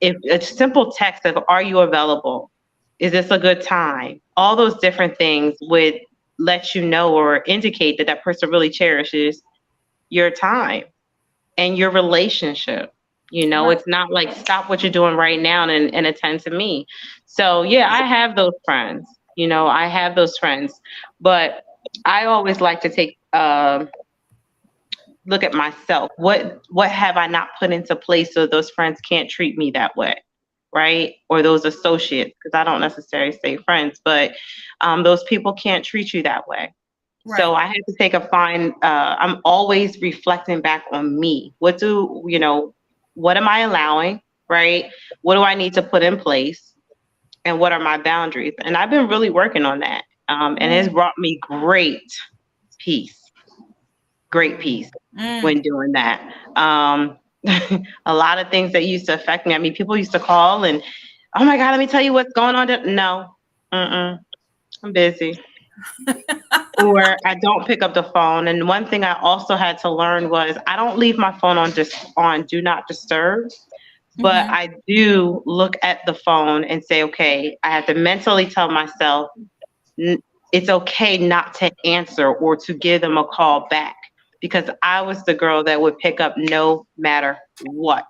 if a simple text of, are you available? Is this a good time? All those different things would let you know or indicate that that person really cherishes your time and your relationship. It's not like, stop what you're doing right now and attend to me. So yeah, I have those friends, but I always like to take, look at myself. What have I not put into place so those friends can't treat me that way? Right? Or those associates, because I don't necessarily say friends, but those people can't treat you that way. Right. So I had to take I'm always reflecting back on me. What am I allowing? Right? What do I need to put in place? And what are my boundaries? And I've been really working on that. And it's brought me great peace when doing that. A lot of things that used to affect me. I mean, people used to call and, oh my God, let me tell you what's going on. No, I'm busy. Or I don't pick up the phone. And one thing I also had to learn was I don't leave my phone on do not disturb, but I do look at the phone and say, okay, I have to mentally tell myself it's okay not to answer or to give them a call back. Because I was the girl that would pick up no matter what,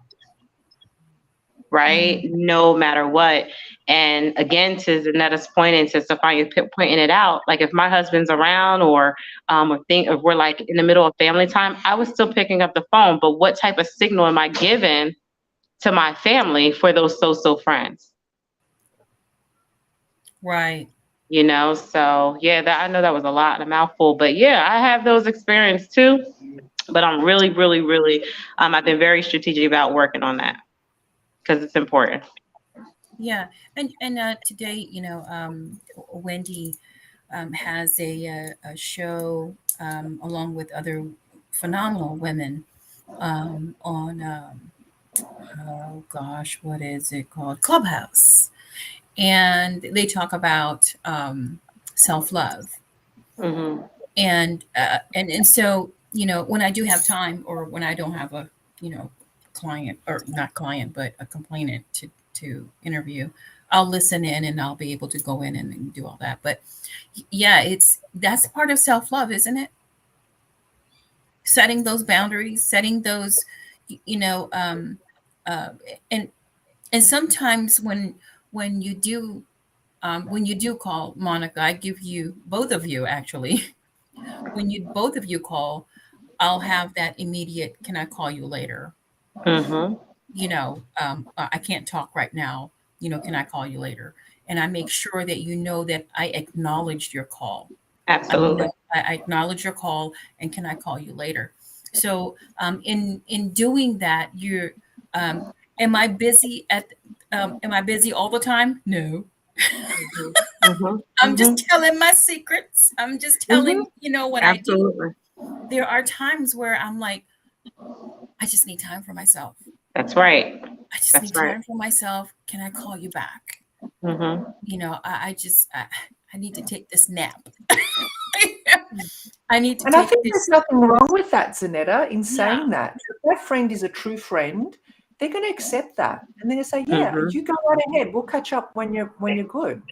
right? No matter what. And again, to Zanetta's point and to Stefania pointing it out, like if my husband's around or if we're like in the middle of family time, I was still picking up the phone. But what type of signal am I giving to my family for those so friends? Right. So yeah, I know that was a mouthful, but yeah, I have those experiences too. But I'm really, really, really, I've been very strategic about working on that because it's important. Yeah. And today, Wendy has a show along with other phenomenal women on, oh gosh, what is it called? Clubhouse. And they talk about self-love. And so, when I do have time, or when I don't have a, client, or not client, but a complainant to interview, I'll listen in and I'll be able to go in and do all that. But yeah, that's part of self-love, isn't it? Setting those boundaries, setting those, and sometimes when you do call, Monica, I give you, both of you actually, when both of you call, I'll have that immediate, can I call you later? I can't talk right now, can I call you later? And I make sure that that I acknowledged your call. Absolutely. I acknowledge your call, and can I call you later? So in doing that, you're am I busy all the time? No. I'm just telling my secrets. I'm just telling, what Absolutely. I do. There are times where I'm like, I just need time for myself. That's right. I just need time for myself. Can I call you back? I need to take this nap. I need to. And I think there's nothing wrong with that, Zanetta, in saying that. If that friend is a true friend, they're going to accept that, and they're going to say, "Yeah, you go right ahead. We'll catch up when you're good."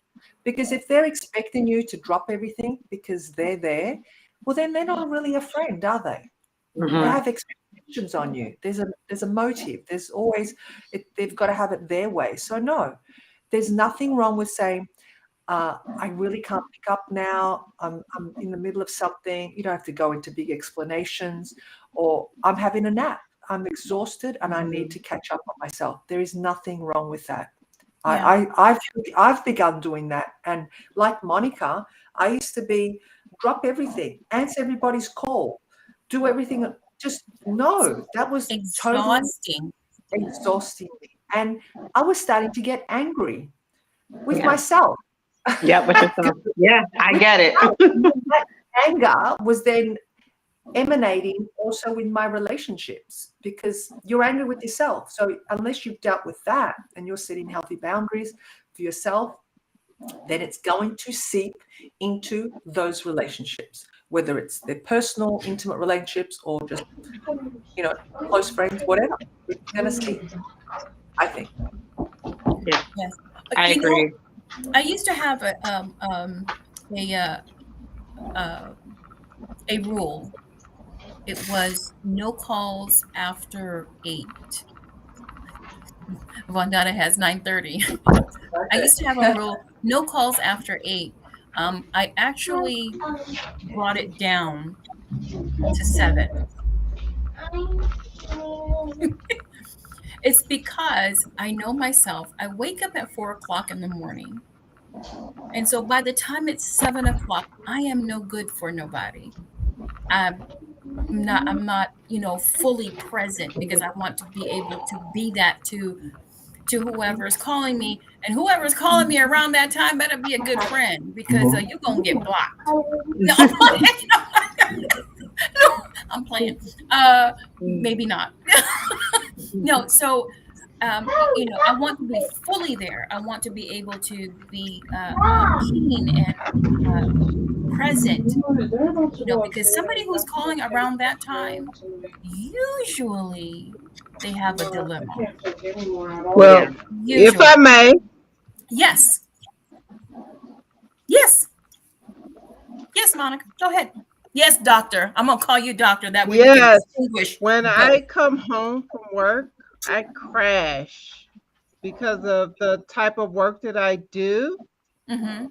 Because if they're expecting you to drop everything because they're there, well, then they're not really a friend, are they? They have expectations on you. There's a motive. There's always they've got to have it their way. So no, there's nothing wrong with saying, I really can't pick up now. I'm in the middle of something. You don't have to go into big explanations. Or I'm having a nap. I'm exhausted and I need to catch up on myself. There is nothing wrong with that. Yeah. I've begun doing that. And like Monica, I used to drop everything, answer everybody's call, do everything. Just no, that was totally Exhausting. exhausting me. And I was starting to get angry with Yeah. myself. Yeah, what you're saying. Yeah, I get it. That anger was then emanating also in my relationships, because you're angry with yourself. So unless you've dealt with that and you're setting healthy boundaries for yourself, then it's going to seep into those relationships, whether it's their personal, intimate relationships or just, close friends, whatever. It's going to seep, I think. Yeah, Yes. I agree. I used to have a rule. It was no calls after 8. Vandana has 9:30. I used to have a rule, no calls after 8. I actually brought it down to 7. It's because I know myself. I wake up at 4 o'clock in the morning. And so by the time it's 7 o'clock, I am no good for nobody. I'm not, fully present because I want to be able to be that to whoever is calling me, and whoever's calling me around that time better be a good friend, because you're gonna get blocked. No, I'm playing. No, I'm playing. Maybe not. No, so I want to be fully there. I want to be able to be keen and present, because somebody who's calling around that time, usually they have a dilemma. Well, if Usually. I may, Yes. Yes. Yes, Monica. Go ahead. Yes, doctor. I'm gonna call you doctor. That way we can yes, distinguish when both. I come home from work, I crash because of the type of work that I do. Mm-hmm.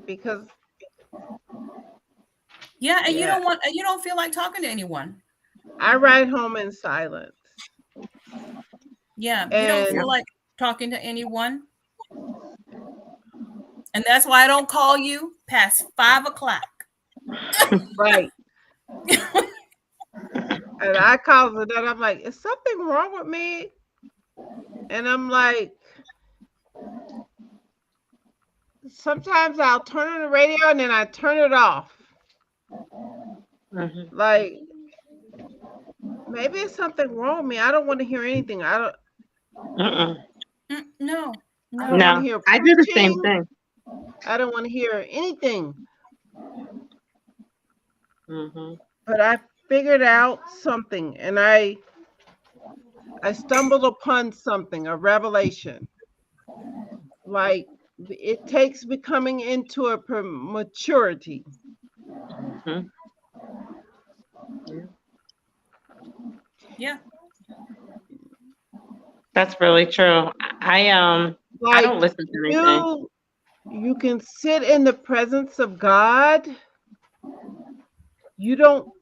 Because Yeah, and yeah, you don't feel like talking to anyone. I ride home in silence. Yeah, you don't And feel like talking to anyone. And that's why I don't call you past 5 o'clock. right. And I call it that. I'm like, is something wrong with me? And I'm like, sometimes I'll turn on the radio and then I turn it off. Like, maybe it's something wrong with me. I don't want to hear anything. I don't. No. I don't want to hear. I do the same thing. I don't want to hear anything. But I figured out something, and I stumbled upon something, a revelation. Like, it takes becoming into a maturity. Yeah. That's really true. I don't listen to anything. You can sit in the presence of God. You don't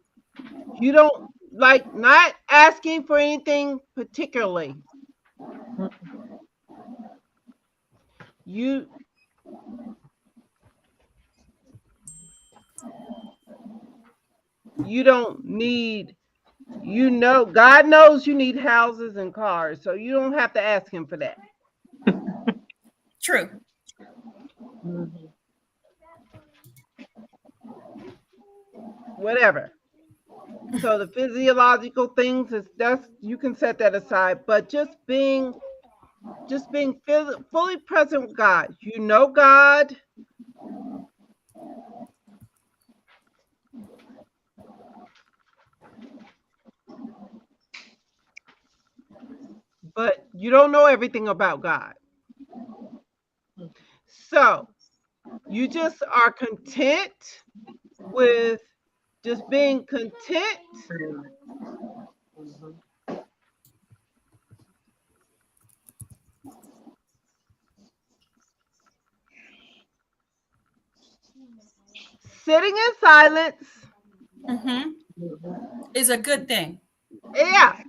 like not asking for anything particularly. You don't need, God knows you need houses and cars, so you don't have to ask him for that. True. Whatever. So the physiological things you can set that aside, but just being fully present with God. You know God. but you don't know everything about God. So you just are content with just being content. Sitting in silence. Is a good thing. Yeah.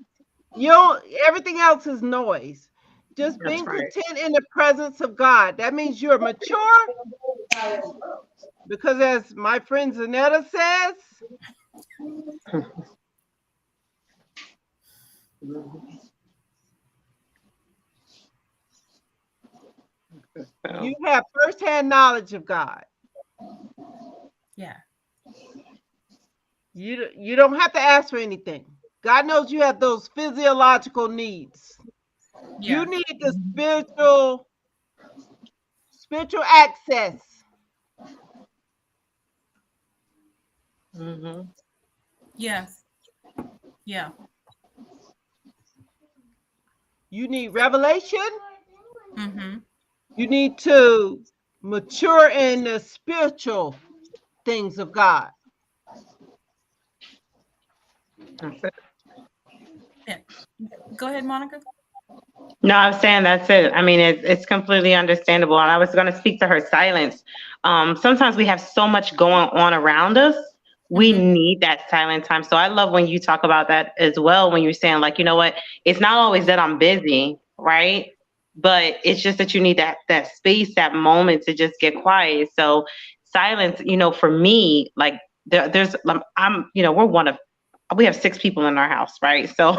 You don't, everything else is noise. Just That's being right. content in the presence of God. That means you're mature because, as my friend Zanetta says, you have firsthand knowledge of God. Yeah. You don't have to ask for anything. God knows you have those physiological needs. Yeah. You need the spiritual access. Yeah. Yeah. You need revelation. Mm-hmm. You need to mature in the spiritual things of God. That's it. Yeah. Go ahead, Monica. No, I was saying that's it. I mean, it's completely understandable. And I was going to speak to her silence. Sometimes we have so much going on around us. We need that silent time. So I love when you talk about that as well, when you're saying, like, you know what, it's not always that I'm busy, right? But it's just that you need that space, that moment to just get quiet. So silence, for me, like there's we're one of we have 6 people in our house, right? So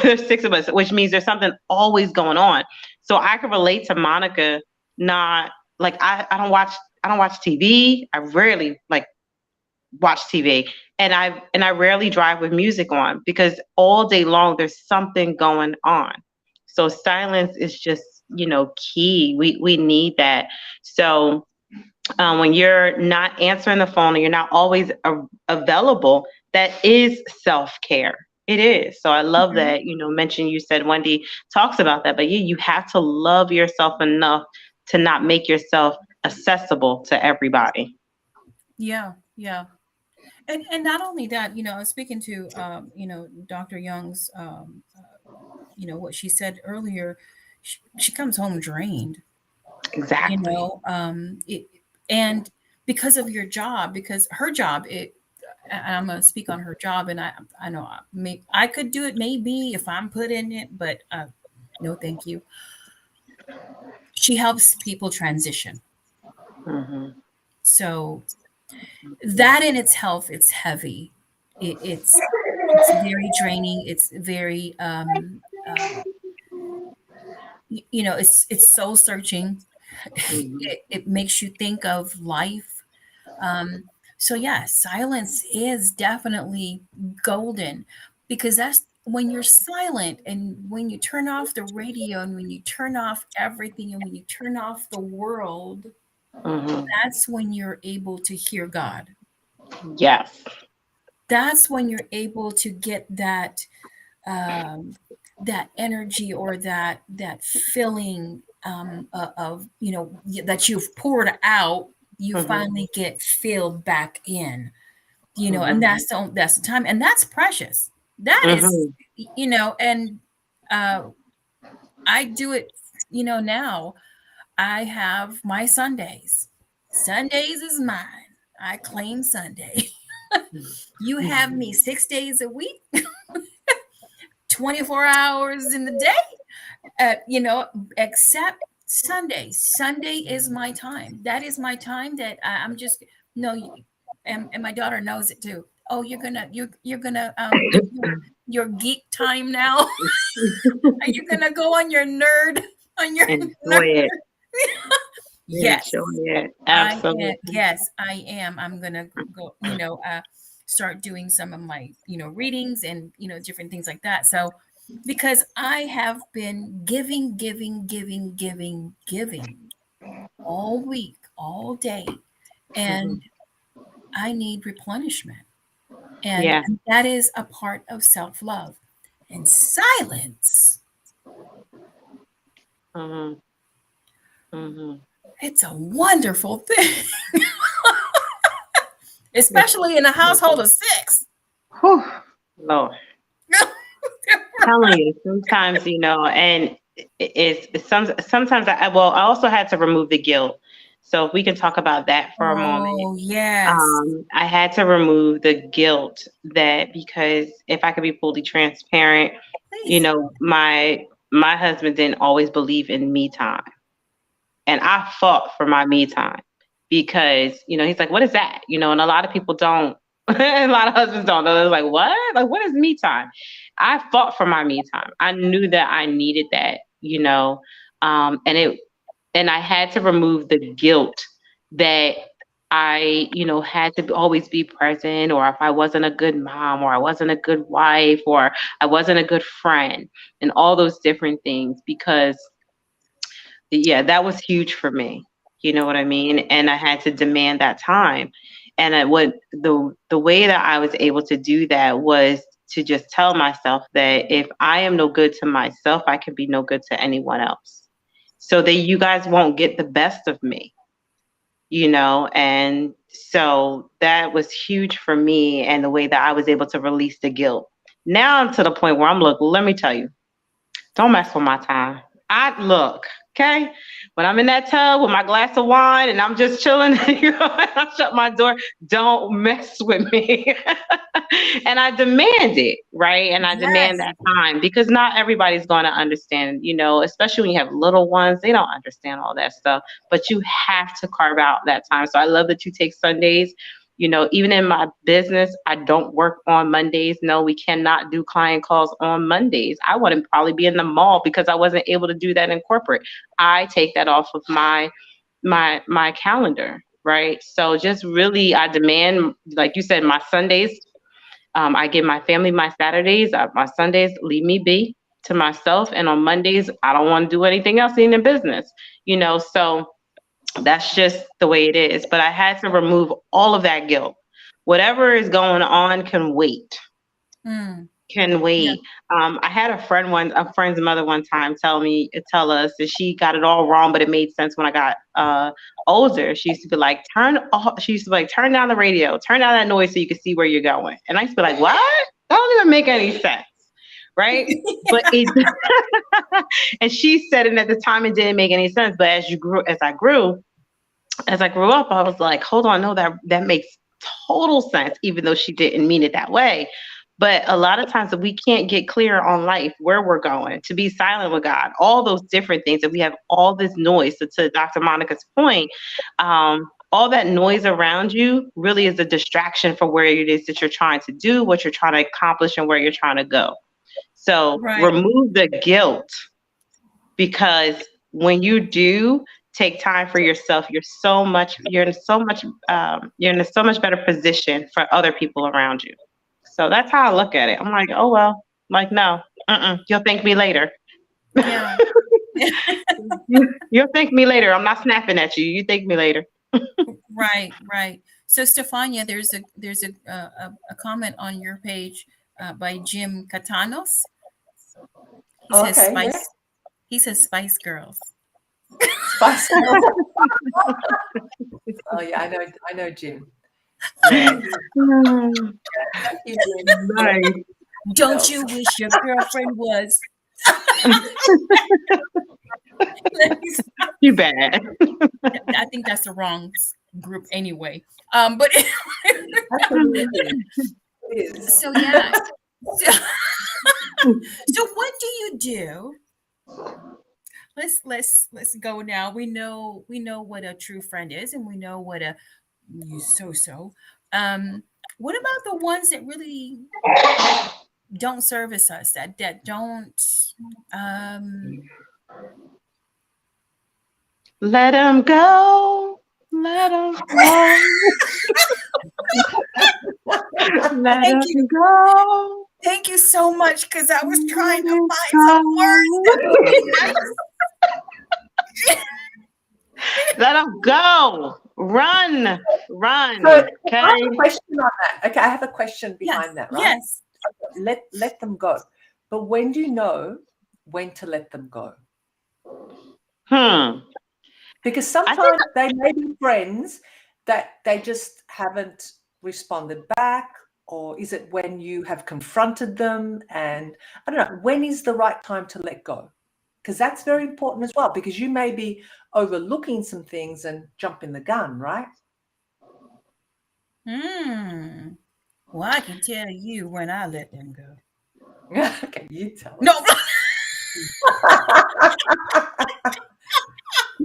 there's 6 of us, which means there's something always going on. So I can relate to Monica. Not like I don't watch TV. I rarely watch TV, and I rarely drive with music on because all day long there's something going on. So silence is just key. We need that. So when you're not answering the phone or you're not always available, that is self-care. It is. So I love that, you said Wendy talks about that, but you have to love yourself enough to not make yourself accessible to everybody. Yeah. Yeah. And not only that, I was speaking to, Dr. Young's, what she said earlier. She comes home drained, Exactly. and because of your job, because her job, I'm going to speak on her job, and I know I could do it maybe if I'm put in it, but no, thank you. She helps people transition. Mm-hmm. So that in itself, it's heavy. It's very draining. It's very it's soul searching. Mm-hmm. It makes you think of life. So yeah, silence is definitely golden, because that's when you're silent, and when you turn off the radio, and when you turn off everything, and when you turn off the world, Mm-hmm. that's when you're able to hear God. Yes. That's when you're able to get um, that energy, or that feeling, of that you've poured out. You Mm-hmm. finally get filled back in, and Mm-hmm. that's the time, and that's precious. That is, Mm-hmm. and I do it. Now I have my Sundays. Sundays is mine. I claim Sunday. You have me 6 days a week, 24 hours in the day, except Sunday. Sunday is my time. That is my time that I'm just, no, and my daughter knows it too. Oh, you're gonna do your geek time now. Are you gonna go on your nerd, on your Enjoy nerd? it. Yes. Enjoy it. I am. Absolutely. Yes, I am. I'm gonna go, start doing some of my, readings, and, different things like that. So, because I have been giving all week, all day, Mm-hmm. and I need replenishment. And Yeah. that is a part of self-love. And silence It's a wonderful thing, especially in a household of 6. Whew, Lord. Telling you, sometimes, and sometimes I also had to remove the guilt. So if we can talk about that for a moment. Oh, yes. I had to remove the guilt because if I could be fully transparent, Please. my husband didn't always believe in me time. And I fought for my me time because, he's like, what is that? And a lot of people don't, a lot of husbands don't know. They're like, what? Like, what is me time? I fought for my me time. I knew that I needed that, and I had to remove the guilt that I, had to always be present, or if I wasn't a good mom, or I wasn't a good wife, or I wasn't a good friend, and all those different things, because that was huge for me. You know what I mean? And I had to demand that time. And the way that I was able to do that was to just tell myself that if I am no good to myself, I can be no good to anyone else. So that you guys won't get the best of me, and so that was huge for me, and the way that I was able to release the guilt. Now I'm to the point where I'm like, let me tell you, don't mess with my time. Okay? When I'm in that tub with my glass of wine and I'm just chilling, and I shut my door, don't mess with me. And I demand it, right? And I demand that time, because not everybody's going to understand, especially when you have little ones, they don't understand all that stuff, but you have to carve out that time. So I love that you take Sundays. Even in my business, I don't work on Mondays. No, we cannot do client calls on Mondays. I wouldn't probably be in the mall because I wasn't able to do that in corporate. I take that off of my calendar, right? So just really, I demand, like you said, my Sundays. I give my family my Saturdays. My Sundays, leave me be to myself. And on Mondays, I don't want to do anything else in the business, so that's just the way it is. But I had to remove all of that guilt. Whatever is going on can wait. Can wait. Yeah. I had a friend's mother one time tell us that she got it all wrong, but it made sense when I got older. She used to be like, turn down the radio, turn down that noise so you can see where you're going. And I used to be like, what? That don't even make any sense. Right? But and she said it at the time, it didn't make any sense. But as I grew up, I was like, hold on, no, that makes total sense, even though she didn't mean it that way. But a lot of times we can't get clear on life, where we're going, to be silent with God, all those different things, that we have all this noise. So to Dr. Monica's point, all that noise around you really is a distraction for where it is that you're trying to do, what you're trying to accomplish, and where you're trying to go. So remove the guilt, because when you do take time for yourself, you're in so much better position for other people around you. So that's how I look at it. I'm like, oh well, like no, you'll thank me later. Yeah. You'll thank me later. I'm not snapping at you. You thank me later. Right. So Stefania, there's a comment on your page by Jim Catanos. He says Spice. Yeah. He says Spice Girls. Spice Girls. Oh yeah, I know Jim. Yeah. Nice. Don't you wish your girlfriend was? You bad. I think that's the wrong group anyway. But so yeah. So what do you do? Let's go now. We know what a true friend is, and we know what a so. What about the ones that really don't service us? That don't. Let them go. Let them go. Let them go. Thank you so much, because I was trying to find some words that would be nice. Let them go. Run. So, okay. I have a question on that. Okay, I have a question behind that, right? Yes. Let them go. But when do you know when to let them go? Because sometimes they may be friends that they just haven't responded back, or is it when you have confronted them? And I don't know, when is the right time to let go? Because that's very important as well, because you may be overlooking some things and jumping the gun, right? Well, I can tell you when I let them go. Okay, you tell us. No.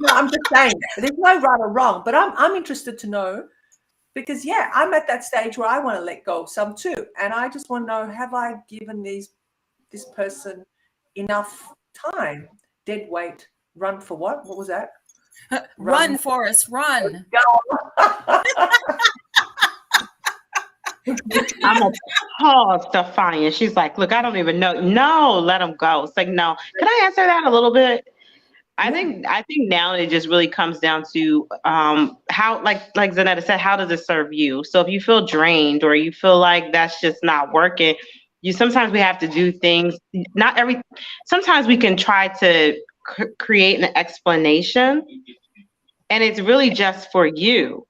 I'm just saying, there's no right or wrong, but I'm interested to know, because I'm at that stage where I want to let go of some too, and I just want to know, have I given this person enough time? Dead weight, run for what? What was that? Run, Forrest, run. I'm a pause, Defiant. She's like, look, I don't even know. No, let them go. It's like, no. Can I answer that a little bit? I think now it just really comes down to how, like Zanetta said, how does it serve you? So if you feel drained or you feel like that's just not working, sometimes we have to do things. Sometimes we can try to create an explanation, and it's really just for you.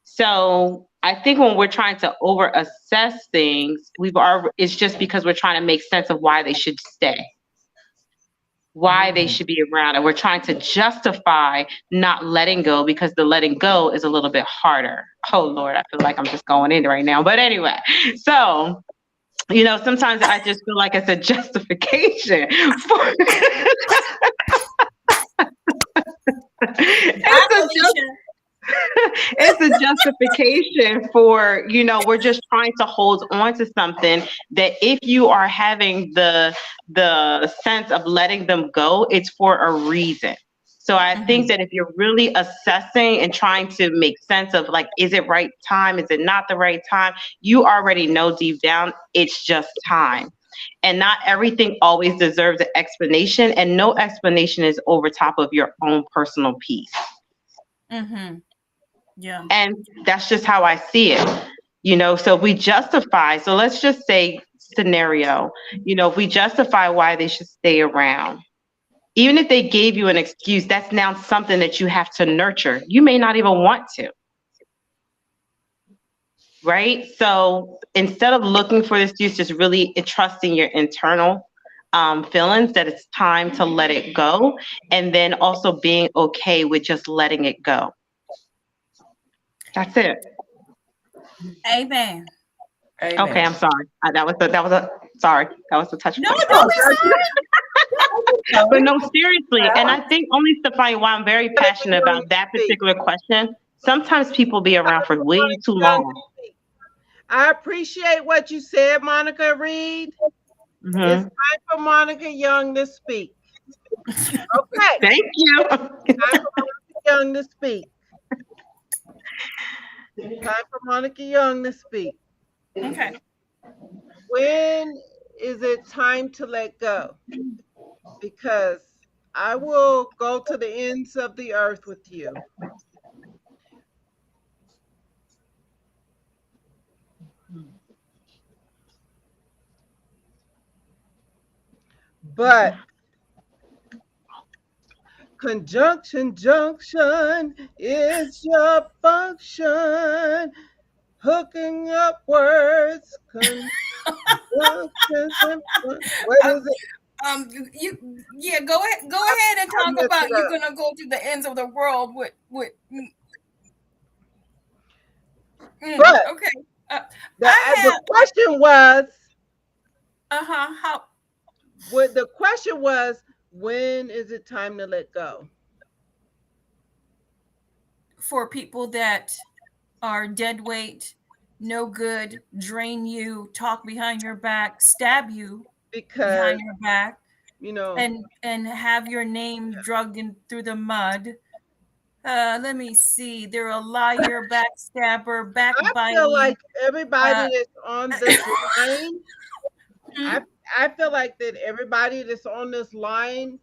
So I think when we're trying to over assess things, it's just because we're trying to make sense of why they should stay, why they should be around. And we're trying to justify not letting go, because the letting go is a little bit harder. Oh Lord, I feel like I'm just going in right now. But anyway, so, sometimes I just feel like it's a justification for it's a justification for, we're just trying to hold on to something that if you are having the sense of letting them go, it's for a reason. So I think that if you're really assessing and trying to make sense of, like, is it right time? Is it not the right time? You already know deep down it's just time. And not everything always deserves an explanation, and no explanation is over top of your own personal peace. Yeah. And that's just how I see it. So we justify, so let's just say scenario, if we justify why they should stay around, even if they gave you an excuse, that's now something that you have to nurture. You may not even want to. Right? So instead of looking for the excuse, just really trusting your internal feelings that it's time to let it go, and then also being okay with just letting it go. That's it. Amen. Okay, I'm sorry. That was a touch No, point. don't be sorry. But no, seriously, and I think only Stephanie, why I'm very passionate about that particular question. Sometimes people be around for way too long. I appreciate what you said, Monica Reed. It's time for Monica Young to speak. Okay. Thank you. Time for Monica Young to speak. Time for Monica Young to speak. Okay. When is it time to let go? Because I will go to the ends of the earth with you. But conjunction junction is your function. Hooking up words. What is it? Go ahead and talk about you're gonna go to the ends of the world with but okay. The question was how the question was, when is it time to let go? For people that are dead weight, no good, drain you, talk behind your back, stab you behind your back, and have your name drugged in through the mud. Let me see. They're a liar, backstabber, backbiting. I feel like everybody that's on this line, I feel like that everybody that's on this line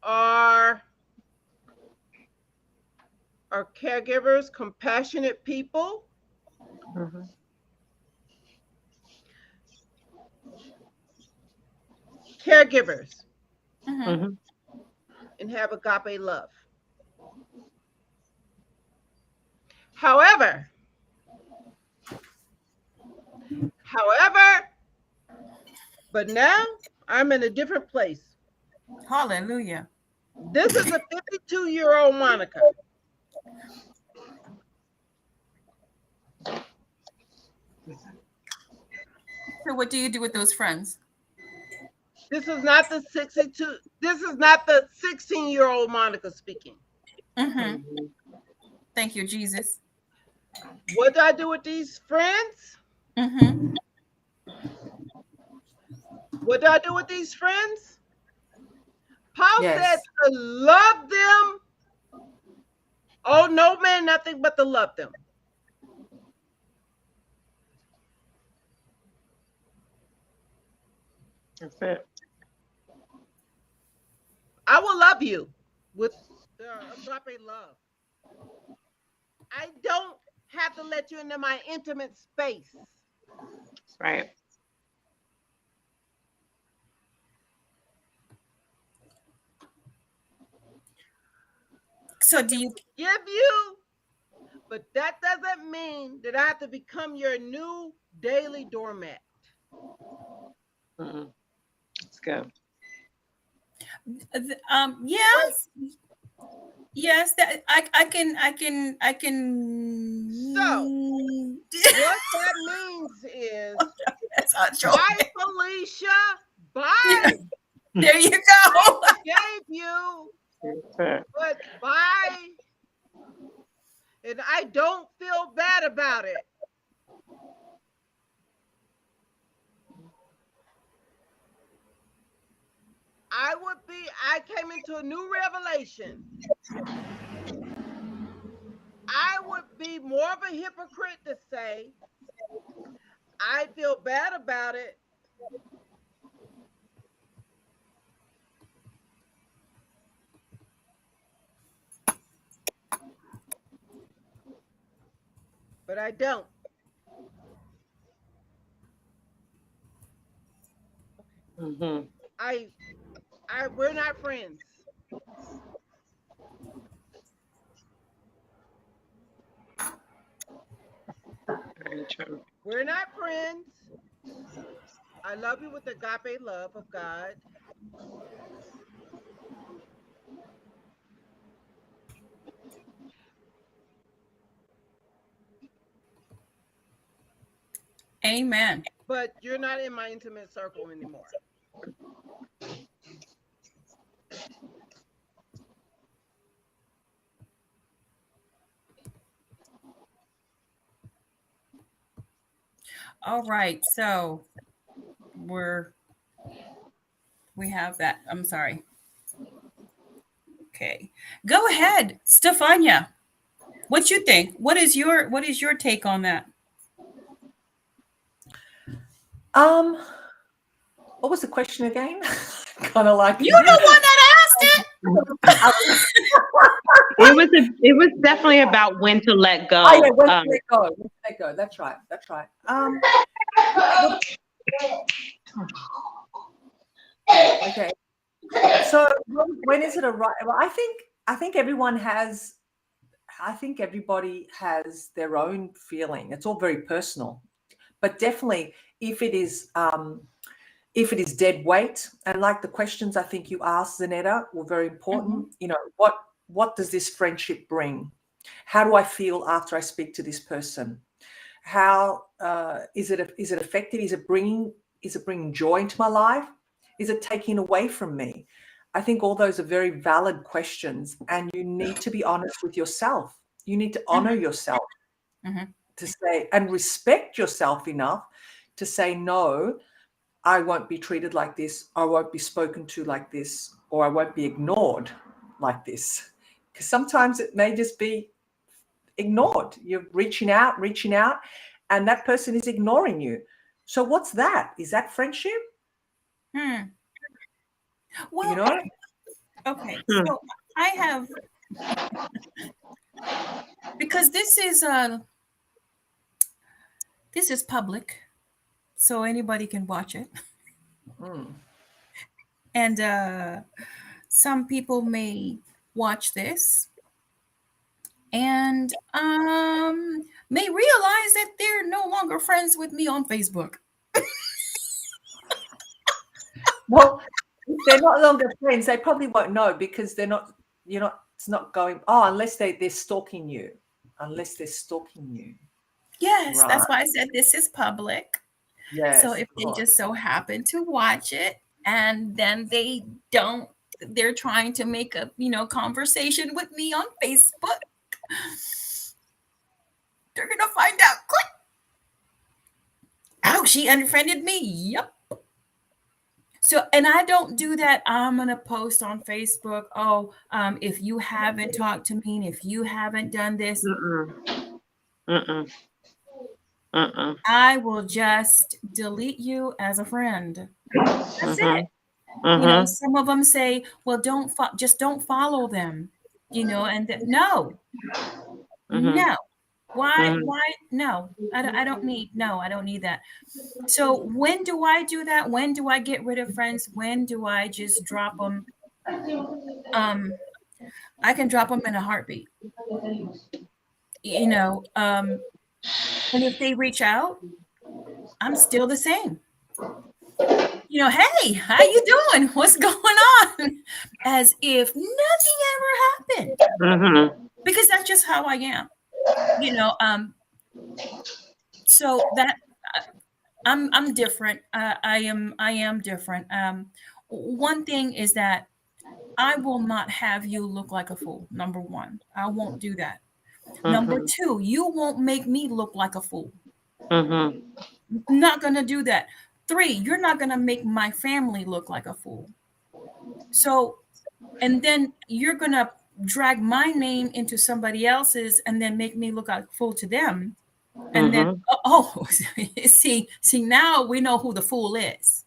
are caregivers, compassionate people. Caregivers. and have agape love. However, but now I'm in a different place. Hallelujah. This is a 52-year-old Monica. So what do you do with those friends? This is not the 62. This is not the 16-year-old Monica speaking. Mm-hmm. Thank you, Jesus. What do I do with these friends? Mm-hmm. What do I do with these friends? Paul Yes. said to love them. Oh, no man, nothing but to love them. That's it. I will love you with agape love. I don't have to let you into my intimate space. That's right. So do you Give you, but that doesn't mean that I have to become your new daily doormat. Mm-mm. It's good. yes. Yes, that I can So what that means is That's not true. bye, Felicia. Bye. There you go. Gave you, That's it. but bye. And I don't feel bad about it. I came into a new revelation. I would be more of a hypocrite to say, I feel bad about it. But I don't. Mm-hmm. We're not friends. Very true. We're not friends. I love you with the agape love of God. Amen. But you're not in my intimate circle anymore. All right. So we have that. I'm sorry. Okay. Go ahead, Stefania. What you think? What is your take on that? What was the question again? Kind of like You the one that asked it. It was definitely about when to let go. Oh yeah, when to let go. When to let go. That's right. That's right. Okay. So when is it a right? Well, I think everybody has their own feeling. It's all very personal, but definitely if it is dead weight, and like the questions I think you asked, Zanetta, were very important. You know, what does this friendship bring? How do I feel after I speak to this person? How is it effective? Is it bringing joy into my life? Is it taking away from me? I think all those are very valid questions, and you need to be honest with yourself. You need to honor yourself to say and respect yourself enough to say, no, I won't be treated like this. I won't be spoken to like this, or I won't be ignored like this. Because sometimes it may just be ignored. You're reaching out, and that person is ignoring you. So what's that? Is that friendship? Well, You know? okay. So I have, because this is public, so anybody can watch it. And some people may watch this and may realize that they're no longer friends with me on Facebook. Well, if they're not longer friends, they probably won't know because they're not. You're not. It's not going. Oh, unless they're stalking you. Unless they're stalking you. Yes, Right. that's why I said this is public. Yes. So if they just so happen to watch it and then they don't, they're trying to make a, conversation with me on Facebook, they're going to find out. Click. Oh, she unfriended me. Yep. So, and I don't do that. I'm going to post on Facebook. Oh, if you haven't talked to me, and if you haven't done this, I will just delete you as a friend. That's it. Some of them say, well, just don't follow them, and no. Why? No, I don't need that. So when do I do that? When do I get rid of friends? When do I just drop them? I can drop them in a heartbeat, and if they reach out, I'm still the same. Hey, how you doing? What's going on? As if nothing ever happened, because that's just how I am. So that I'm different. I am different. One thing is that I will not have you look like a fool. Number one, I won't do that. Number two, you won't make me look like a fool. Not gonna do that. Three, you're not gonna make my family look like a fool. So, and then you're gonna drag my name into somebody else's and then make me look like a fool to them. And then, see, now we know who the fool is.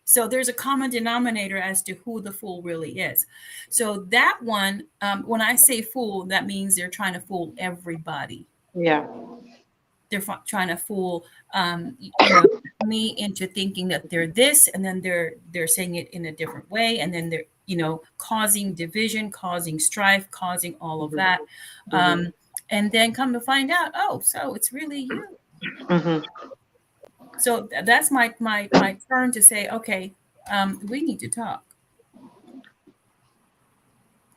So there's a common denominator as to who the fool really is. So that one, when I say fool, that means they're trying to fool everybody. Yeah. They're trying to fool me into thinking that they're this, and then they're saying it in a different way, and then they're causing division, causing strife, causing all of that, and then come to find out, so it's really you. So that's my turn to say, okay, we need to talk.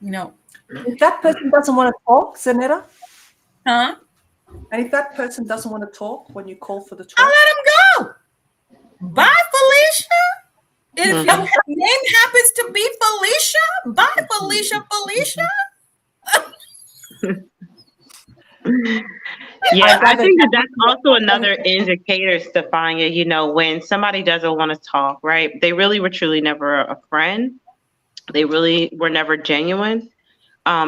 If that person doesn't want to talk, Zanetta, huh? And if that person doesn't want to talk when you call for the talk, I'll let them go. Bye, Felicia. If your name happens to be Felicia, bye, Felicia. Yeah, I think that's also another indicator, Stefania, when somebody doesn't want to talk, right? They really were truly never a friend. They really were never genuine.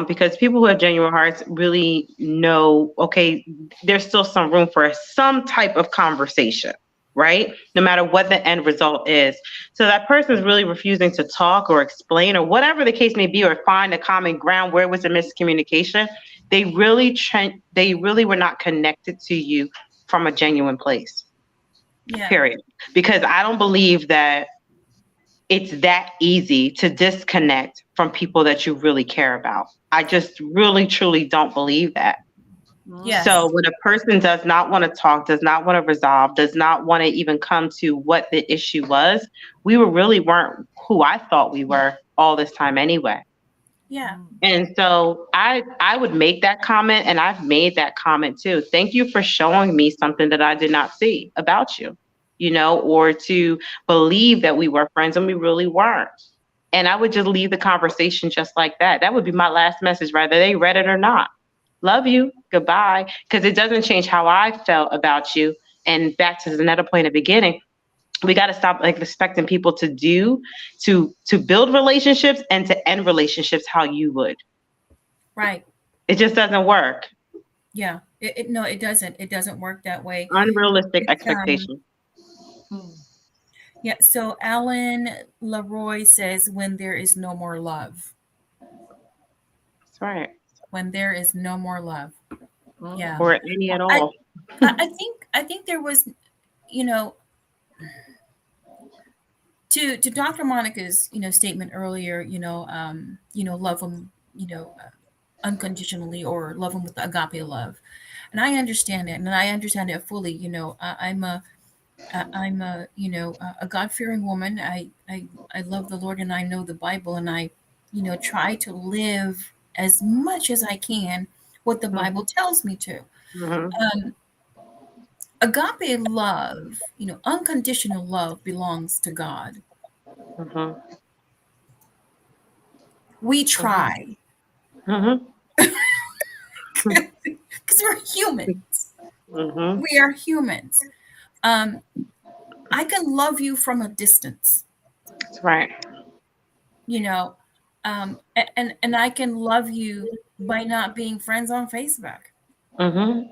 Because people who have genuine hearts really know, okay, there's still some room for some type of conversation, right? No matter what the end result is. So that person is really refusing to talk or explain or whatever the case may be, or find a common ground where it was a miscommunication. They really were not connected to you from a genuine place. Yeah. Period. Because I don't believe that it's that easy to disconnect from people that you really care about. I just really, truly don't believe that. Yes. So when a person does not want to talk, does not want to resolve, does not want to even come to what the issue was, we really weren't who I thought we were all this time anyway. Yeah. And so I would make that comment, and I've made that comment too. Thank you for showing me something that I did not see about you. Or to believe that we were friends and we really weren't. And I would just leave the conversation just like that. That would be my last message, whether they read it or not. Love you. Goodbye. Because it doesn't change how I felt about you. And back to another point at the beginning, we got to stop expecting people to build relationships and to end relationships how you would. Right. It just doesn't work. Yeah. No, it doesn't. It doesn't work that way. Unrealistic expectations. Yeah, so Alan Leroy says, when there is no more love. That's right. When there is no more love. Yeah. Or any at all. I think there was, to Dr. Monica's, statement earlier, love them, unconditionally, or love them with the agape love. And I understand it, and I understand it fully. I'm a, a God-fearing woman. I love the Lord, and I know the Bible, and I, try to live as much as I can what the Bible tells me to. Mm-hmm. Agape love, unconditional love belongs to God. Mm-hmm. We try Mm-hmm. because we're humans. Mm-hmm. We are humans. I can love you from a distance, That's right. and I can love you by not being friends on Facebook. Mm-hmm.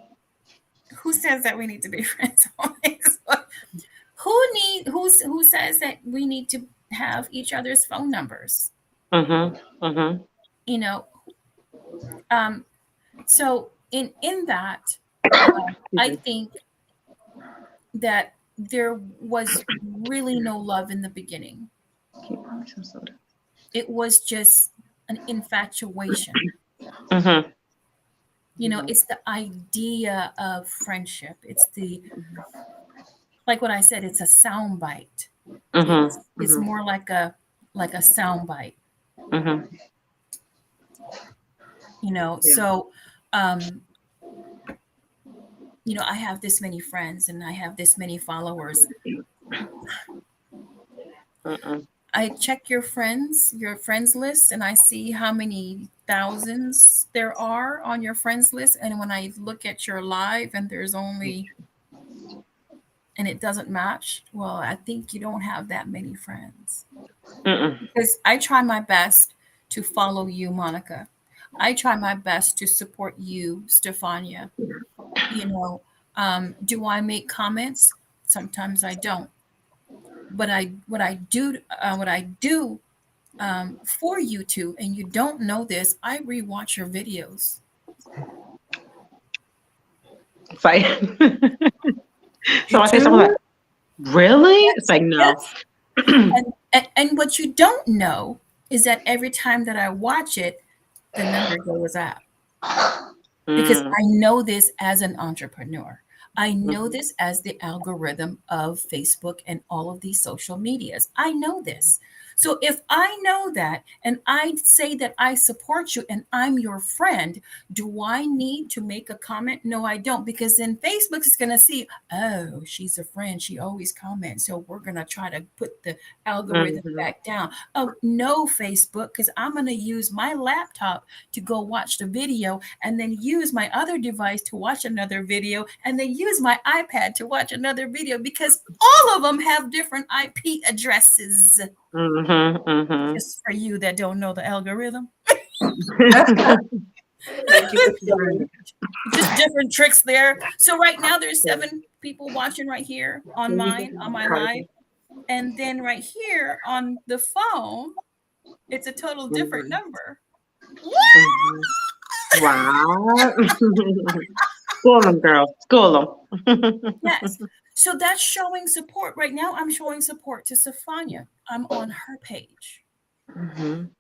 Who says that we need to be friends on Facebook? Who says that we need to have each other's phone numbers? Mm-hmm. Mm-hmm. You know, um, so in that, I think that there was really no love in the beginning. Keep on some soda. It was just an infatuation. Mm-hmm. It's the idea of friendship. It's like what I said, it's a sound bite. Mm-hmm. It's more like a sound bite. Mm-hmm. Yeah. So um I have this many friends and I have this many followers. Mm-mm. I check your friends list, and I see how many thousands there are on your friends list. And when I look at your live and and it doesn't match, well, I think you don't have that many friends. Mm-mm. Because I try my best to follow you, Monica. I try my best to support you, Stefania. Do I make comments? Sometimes I don't. But what I do for you two, and you don't know this, I rewatch your videos. It's like so I say something like, really? It's like no. Yes. And what you don't know is that every time that I watch it, the number goes up. Because Mm. I know this as an entrepreneur. I know Mhm. this as the algorithm of Facebook and all of these social medias. I know this. So if I know that and I say that I support you and I'm your friend, do I need to make a comment? No, I don't, because then Facebook is going to see, oh, she's a friend. She always comments. So we're going to try to put the algorithm Mhm. back down. Oh, no, Facebook, because I'm going to use my laptop to go watch the video and then use my other device to watch another video and then use my iPad to watch another video, because all of them have different IP addresses. Mhm. Mhm. Just for you that don't know the algorithm. Thank you for sharing. Just different tricks there. So right now there's 7 people watching right here on my live. And then right here on the phone, it's a total different number. Mhm. Wow. School them, girls. School them. Yes. So that's showing support. Right now, I'm showing support to Stefania. I'm on her page Mhm.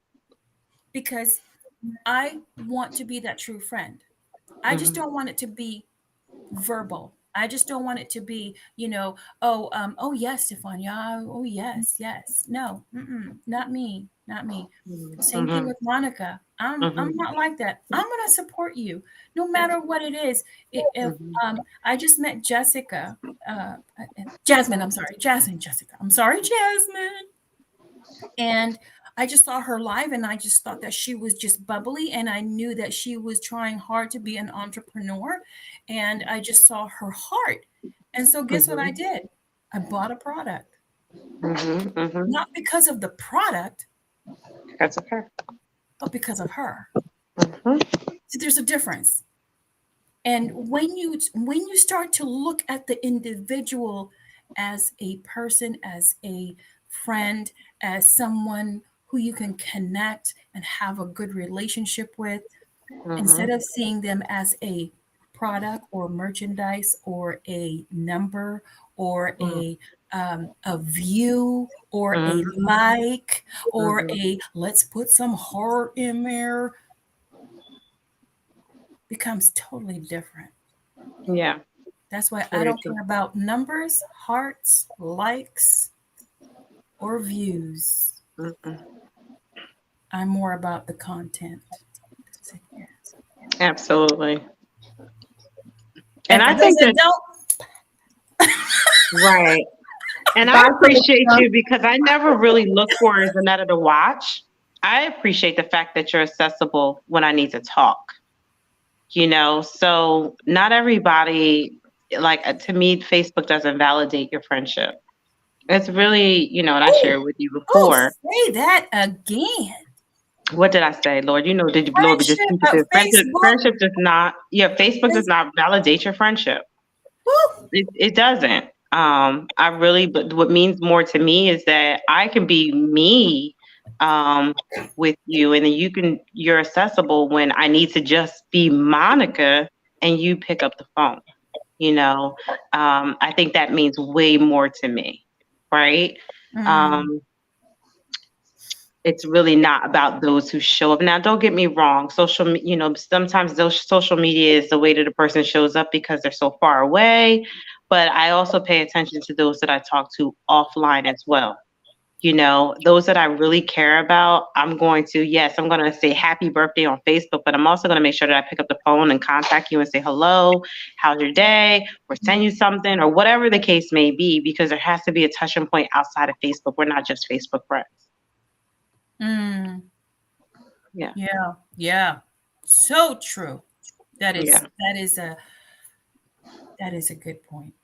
because I want to be that true friend. I just Mhm. don't want it to be verbal. I just don't want it to be, oh yes, Stefania, oh yes, yes. No, not me, not me. Same thing Mhm. with Monica. I'm Mhm. not like that. I'm gonna support you no matter what it is. If Mhm. I just met Jessica, Jasmine. I'm sorry, Jasmine. Jessica. I'm sorry, Jasmine. And I just saw her live, and I just thought that she was just bubbly, and I knew that she was trying hard to be an entrepreneur, and I just saw her heart. And so guess what I Mhm. did? I bought a product. Mhm. Mhm. Not because of the product, That's okay. but because of her. Mhm. See, there's a difference. And when you start to look at the individual as a person, as a friend, as someone who you can connect and have a good relationship with, instead Mhm. of seeing them as a product or merchandise or a number or Mhm. a view or a like or a let's put some heart in there becomes totally different. Yeah. That's why I Very don't true. care about numbers, hearts, likes, or views. I'm more about the content that's in here. Absolutely. And I for those think that that, don't, right. And I appreciate you because I never really look for it as another to watch. I appreciate the fact that you're accessible when I need to talk, so not everybody, to me, Facebook doesn't validate your friendship. It's really, and I shared with you before. say that again. What did I say, Lord? Did you, Lord, just Friendship, keep it to friendship? Facebook. Friendship does not, Facebook does not validate your friendship. Woo. It doesn't. I really, but what means more to me is that I can be me, with you, and then you're accessible when I need to just be Monica, and you pick up the phone. I think that means way more to me, right? It's really not about those who show up. Now, don't get me wrong. Sometimes those social media is the way that a person shows up because they're so far away. But I also pay attention to those that I talk to offline as well. Those that I really care about, I'm going to say happy birthday on Facebook, but I'm also going to make sure that I pick up the phone and contact you and say, hello, how's your day? Or send you something or whatever the case may be, because there has to be a touching point outside of Facebook. We're not just Facebook friends. Yeah. So true. That is a good point.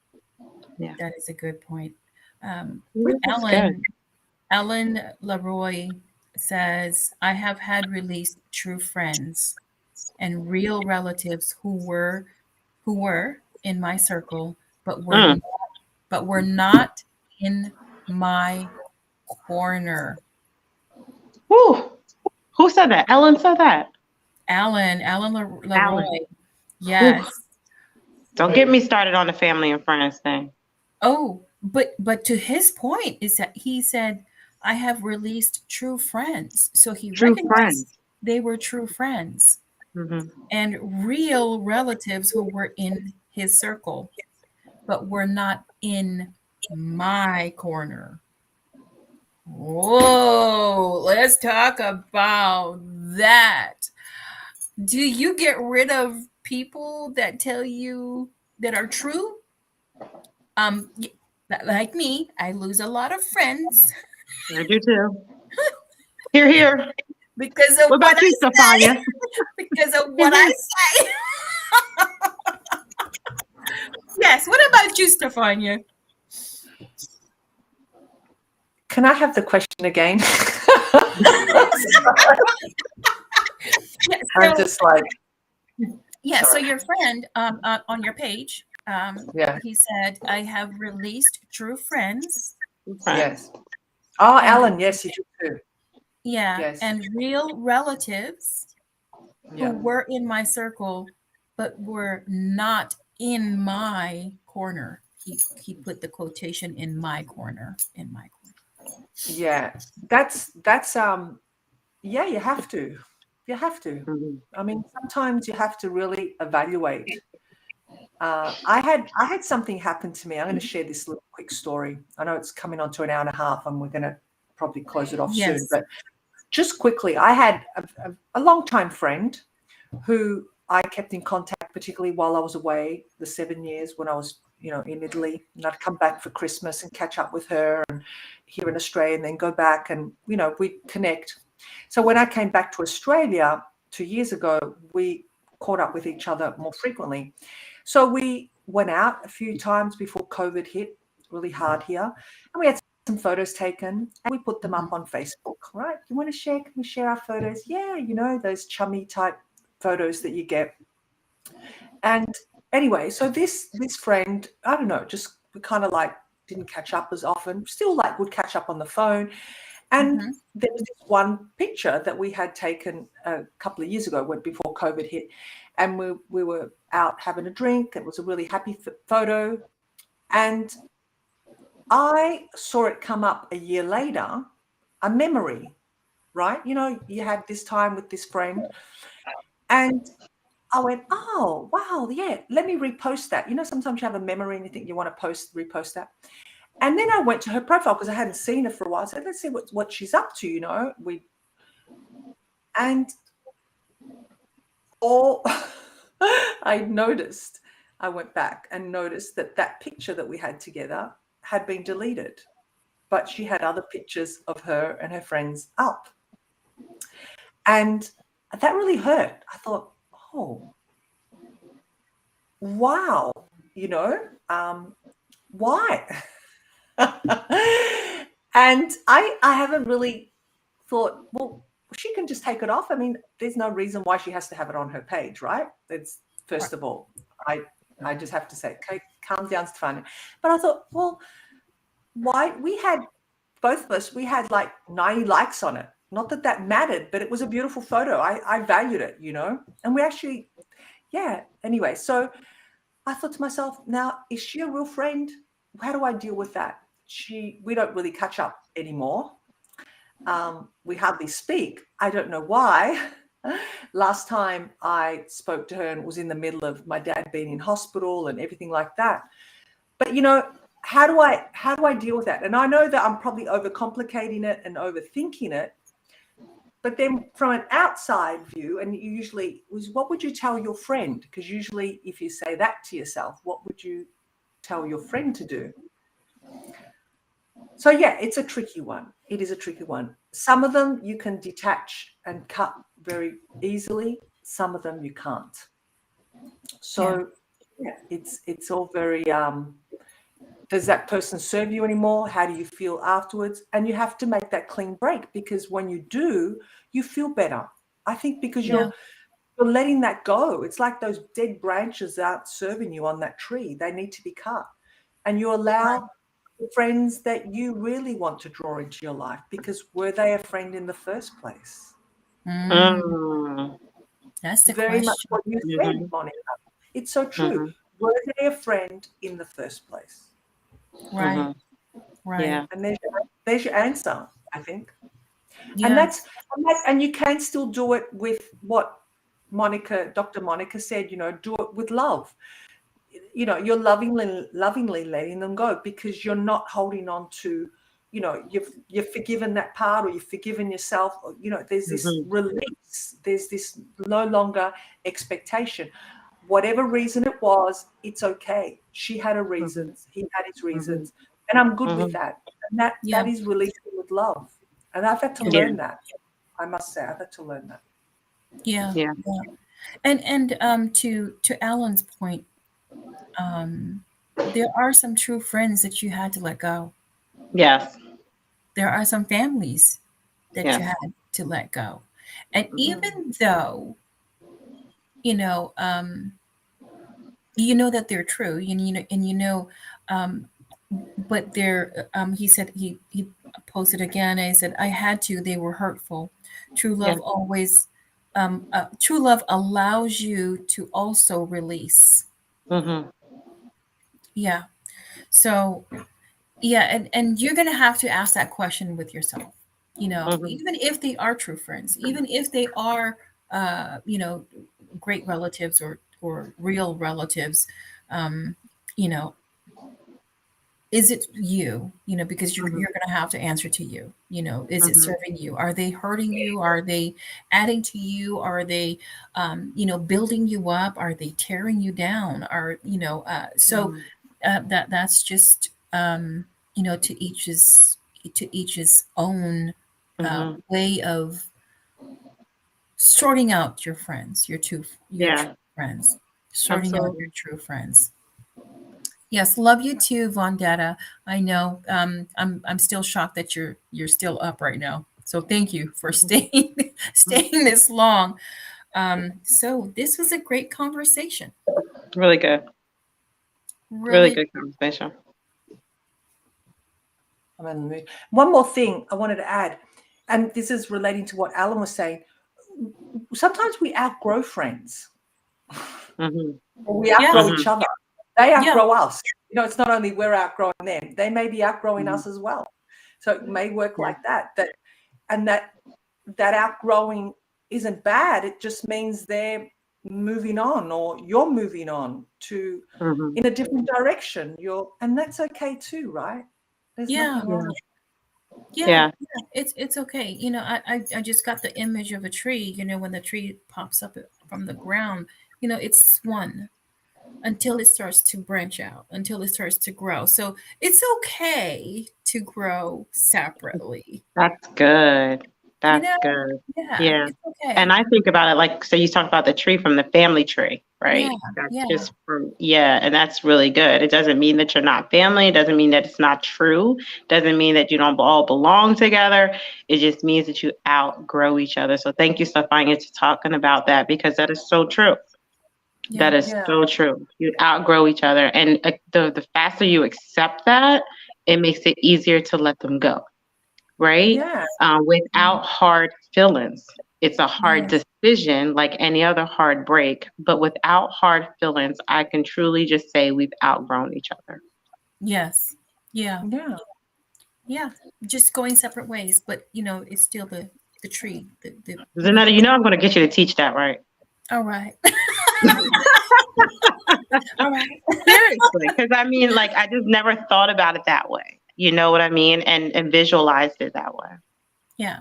Yeah. That is a good point. Good. Ellen Leroy says, I have had released true friends and real relatives who were in my circle, but were not in my corner. Whew. Who said that? Ellen said that. Ellen Leroy. Alan. Yes. Oof. Don't get me started on the family and friends thing. Oh, but to his point is that he said, I have released true friends. So he recognized they were true friends and real relatives who were in his circle, but were not in my corner. Whoa, let's talk about that. Do you get rid of people that tell you that are true? Like me, I lose a lot of friends. I do too. Here. Because of what about you, Stefania? Because of what I say. Yes. What about you, Stefania? Can I have the question again? I'm just like. Yeah. So your friend on your page, he said, I have released true friends. Yes. Oh, Alan, yes, you do too. Yeah. Yes. And real relatives who were in my circle, but were not in my corner. He put the quotation in my corner. Yeah, that's yeah, you have to. I mean, sometimes you have to really evaluate. I had something happen to me. I'm going to share this little quick story. I know it's coming on to an hour and a half, and we're going to probably close it off soon. But just quickly, I had a long-time friend who I kept in contact, particularly while I was away, the 7 years when I was, in Italy, and I'd come back for Christmas and catch up with her, and here in Australia, and then go back and, we'd connect. So when I came back to Australia 2 years ago, we caught up with each other more frequently. So we went out a few times before COVID hit really hard here, and we had some photos taken, and we put them up on Facebook, right? You want to share? Can we share our photos? Yeah, those chummy type photos that you get. And anyway, so this friend, I don't know, just we kind of like didn't catch up as often, still like would catch up on the phone. And there was this one picture that we had taken a couple of years ago before COVID hit, and we were out having a drink. It was a really happy photo. And I saw it come up a year later, a memory, right? You know, you had this time with this friend, and I went, oh, wow, yeah, let me repost that. You know, sometimes you have a memory and you think you want to repost that. And then I went to her profile because I hadn't seen her for a while. I said, let's see what she's up to, you know. And all I noticed, I went back and noticed that picture that we had together had been deleted, but she had other pictures of her and her friends up. And that really hurt. I thought, oh, wow, you know, why? And I haven't really thought, well, she can just take it off. I mean, there's no reason why she has to have it on her page, right? It's first of all, I just have to say, okay, calm down, Stefania. But I thought, well, why? Both of us, we had like 90 likes on it. Not that mattered, but it was a beautiful photo. I valued it, you know, and we actually, yeah. Anyway, so I thought to myself, now, is she a real friend? How do I deal with that? We don't really catch up anymore. We hardly speak. I don't know why. Last time I spoke to her and it was in the middle of my dad being in hospital and everything like that. But, you know, how do I deal with that? And I know that I'm probably overcomplicating it and overthinking it. But then from an outside view, and usually what would you tell your friend? Because usually if you say that to yourself, what would you tell your friend to do? So, yeah, it's a tricky one. It is a tricky one. Some of them you can detach and cut very easily. Some of them you can't. So, yeah, it's all very, does that person serve you anymore? How do you feel afterwards? And you have to make that clean break, because when you do, you feel better. I think because you're letting that go. It's like those dead branches aren't serving you on that tree. They need to be cut. And you allow friends that you really want to draw into your life, because were they a friend in the first place? That's the Very question. much what you said, Monica. It's so true. Were they a friend in the first place? Right. Right. Yeah. And there's your answer, I think. Yeah. And you can still do it with what Dr. Monica said, you know, do it with love. You know, you're lovingly letting them go, because you're not holding on to, you know, you've forgiven that part, or you've forgiven yourself, or, you know, there's this release, there's this no longer expectation. Whatever reason it was, it's okay. She had her reasons, he had his reasons, and I'm good with that. And that is releasing with love. And I've had to learn that. I must say, I've had to learn that. Yeah. And to Alan's point, there are some true friends that you had to let go. Yes. There are some families that you had to let go. And even though, you know that they're true, but they're, he said, he posted again, and he said, I had to, they were hurtful. True love always, true love allows you to also release. Yeah. So, yeah, and you're going to have to ask that question with yourself, even if they are true friends, even if they are, great relatives or real relatives, is it you, because you're going to have to answer to you, is it serving you? Are they hurting you? Are they adding to you? Are they, building you up? Are they tearing you down? That's just, to each's own way of sorting out your friends, your true friends, sorting out your true friends. Yes, love you too, Vendetta. I know. I'm still shocked that you're still up right now. So thank you for staying this long. So this was a great conversation. Really good. Really good conversation. I'm in the mood. One more thing I wanted to add, and this is relating to what Alan was saying. Sometimes we outgrow friends. Or we outgrow each other. They outgrow us. it's not only we're outgrowing them, they may be outgrowing us as well. So it may work like that. That outgrowing isn't bad. It just means they're moving on, or you're moving on to in a different direction. And that's okay too, right? There's nothing wrong with Yeah, it's okay. I just got the image of a tree. When the tree pops up from the ground, it's one until it starts to branch out, until it starts to grow. So it's okay to grow separately. That's good. That's good. Yeah. It's okay. And I think about it like, so you talked about the tree from the family tree, right? Yeah, That's just from, and that's really good. It doesn't mean that you're not family. It doesn't mean that it's not true. It doesn't mean that you don't all belong together. It just means that you outgrow each other. So thank you, Stefania, for talking about that, because that is so true. That is so true. You outgrow each other. And the faster you accept that, it makes it easier to let them go. Right? Yeah. Without hard feelings. It's a hard decision like any other hard break, but without hard feelings, I can truly just say we've outgrown each other. Yes. Yeah. Yeah. Yeah. Just going separate ways, but it's still the tree. Zanetta, I'm going to get you to teach that, right? All right. All right. Seriously, because I just never thought about it that way. You know what I mean? And visualized it that way. Yeah.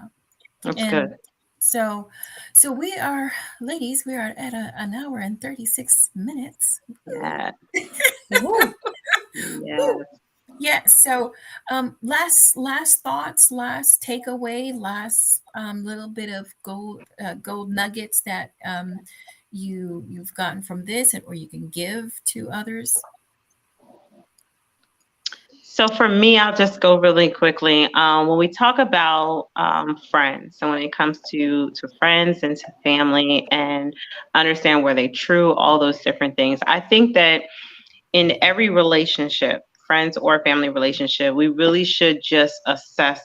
That's good. So we are, ladies, we are at an hour and 36 minutes. Yeah. Yeah. So last thoughts, last takeaway, last little bit of gold nuggets that you've gotten from this, or you can give to others. So for me, I'll just go really quickly. When we talk about friends, so when it comes to friends and to family, and understand where they true, all those different things, I think that in every relationship, friends or family relationship, we really should just assess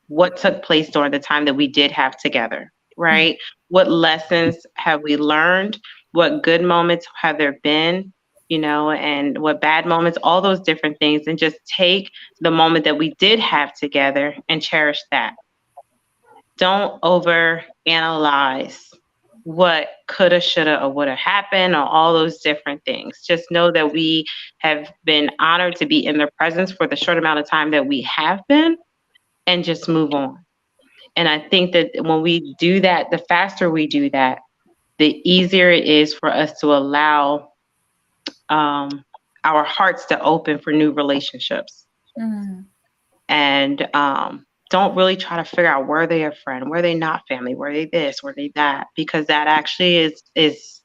what took place during the time that we did have together, right? What lessons have we learned? What good moments have there been? And what bad moments, all those different things, and just take the moment that we did have together and cherish that. Don't overanalyze what coulda, shoulda, or woulda happened, or all those different things. Just know that we have been honored to be in their presence for the short amount of time that we have been, and just move on. And I think that when we do that, the faster we do that, the easier it is for us to allow our hearts to open for new relationships. And don't really try to figure out, were they a friend, were they not family, were they this, were they that, because that actually is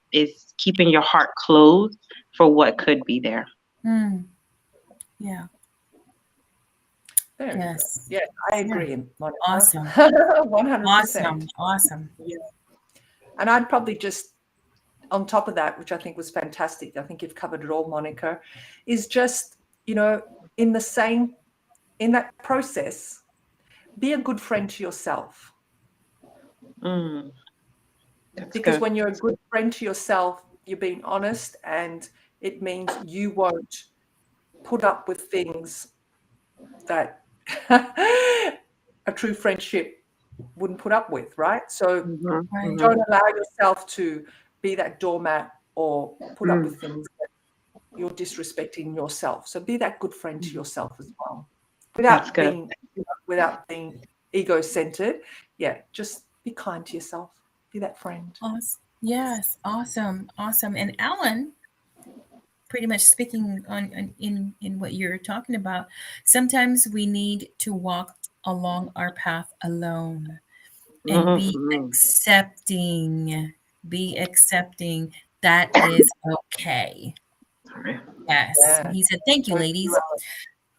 keeping your heart closed for what could be there. Yeah. Yes. Yeah, I agree. Monica. Awesome. 100%. Awesome. Yeah. And I'd probably just, on top of that, which I think was fantastic, I think you've covered it all, Monica, is just, in that process, be a good friend to yourself. Because when you're a good friend to yourself, you're being honest, and it means you won't put up with things that a true friendship wouldn't put up with, right? So don't allow yourself to be that doormat or put up with things that you're disrespecting yourself. So be that good friend to yourself as well, without being ego-centered. Yeah, just be kind to yourself. Be that friend. Awesome. Yes, awesome. And Alan, pretty much speaking on in what you're talking about, sometimes we need to walk along our path alone and be accepting. That is okay. Yes. Yeah. He said, thank you, ladies.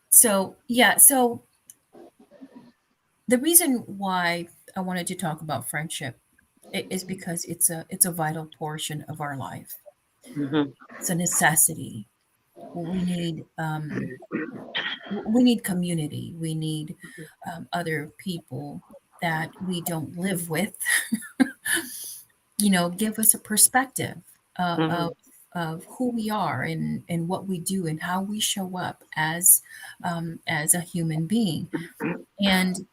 So the reason why I wanted to talk about friendship is because it's a vital portion of our life. It's a necessity. We need community. We need other people that we don't live with, give us a perspective of who we are and what we do and how we show up as a human being. And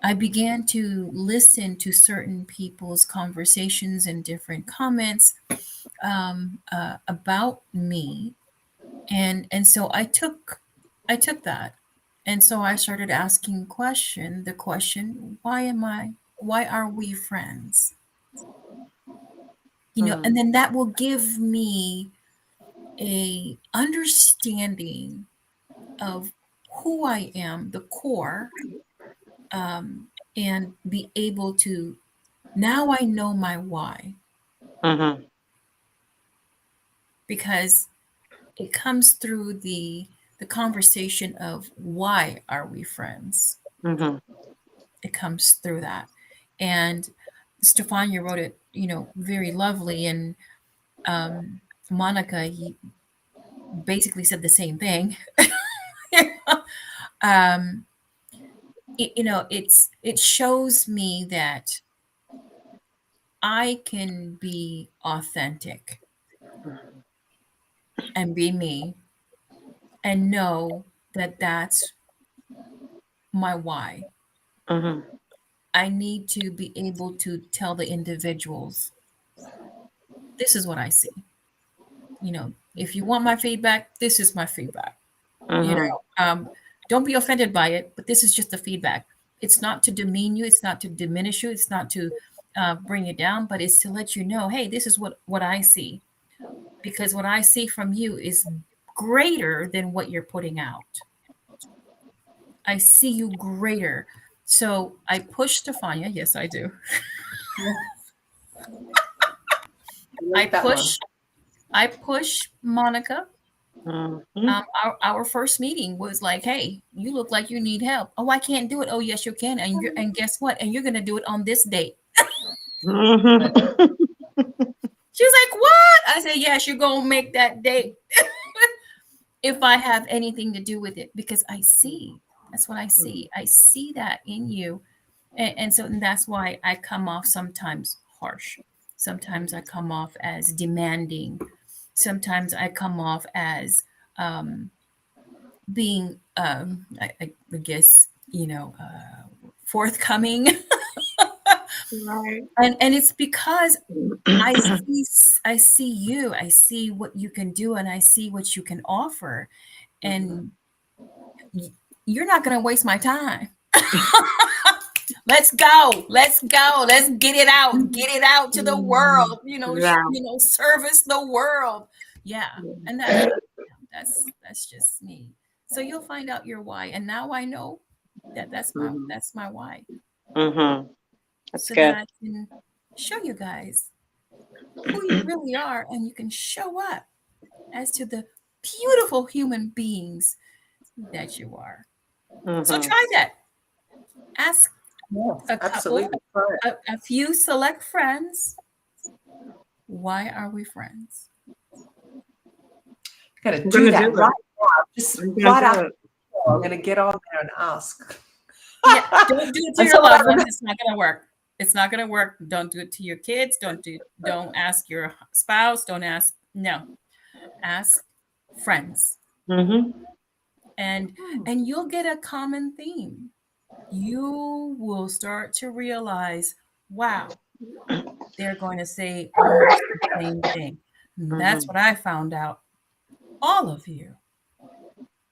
I began to listen to certain people's conversations and different comments about me, and so I took that, and so I started asking the question, why are we friends? And then that will give me a understanding of who I am, the core, and be able to, now I know my why, because it comes through the conversation of why are we friends. It comes through that, and Stefania wrote it, very lovely, and Monica basically said the same thing. It shows me that I can be authentic and be me and know that that's my why. I need to be able to tell the individuals, this is what I see. If you want my feedback, this is my feedback. Don't be offended by it, but this is just the feedback. It's not to demean you. It's not to diminish you. It's not to bring you down, but it's to let you know, hey, this is what I see. Because what I see from you is greater than what you're putting out. I see you greater. So I push Stefania. Yes, I do. I push Monica. Our first meeting was like, hey, you look like you need help. Oh, I can't do it. Oh, yes, you can. And guess what? And you're going to do it on this date. She's like, what? I said, yes, you're going to make that date. If I have anything to do with it, because I see, that's what I see. I see that in you. And so that's why I come off sometimes harsh. Sometimes I come off as demanding. Sometimes I come off as being, I guess, forthcoming. Right. And it's because I see you, I see what you can do, and I see what you can offer, and you're not going to waste my time. Let's go. Let's get it out to the world, service the world. Yeah. And that's just me. So you'll find out your why. And now I know that's my why. That's so good. that I can show you guys who you really are, and you can show up as to the beautiful human beings that you are. So try that. Ask a couple, a few select friends, why are we friends? I'm going to do that right now. Just right after I'm going to get on there and ask. Yeah, don't do it to your loved ones. It's not going to work. It's not going to work. Don't do it to your kids. Don't ask your spouse. Don't ask. No, ask friends. And you'll get a common theme. You will start to realize, wow, they're going to say almost the same thing. And that's what I found out. All of you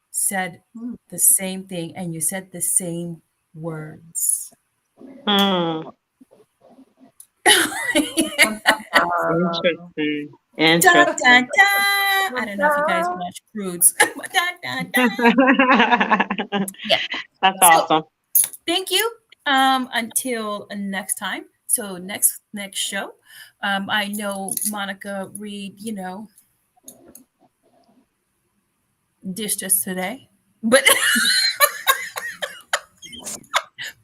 said the same thing, and you said the same words. Interesting. Dun, dun, dun. I don't know if you guys watch Crudes. Dun, dun, dun. Yeah. That's awesome. Thank you. Until next time. So next show. I know Monica Reed, dished us today, but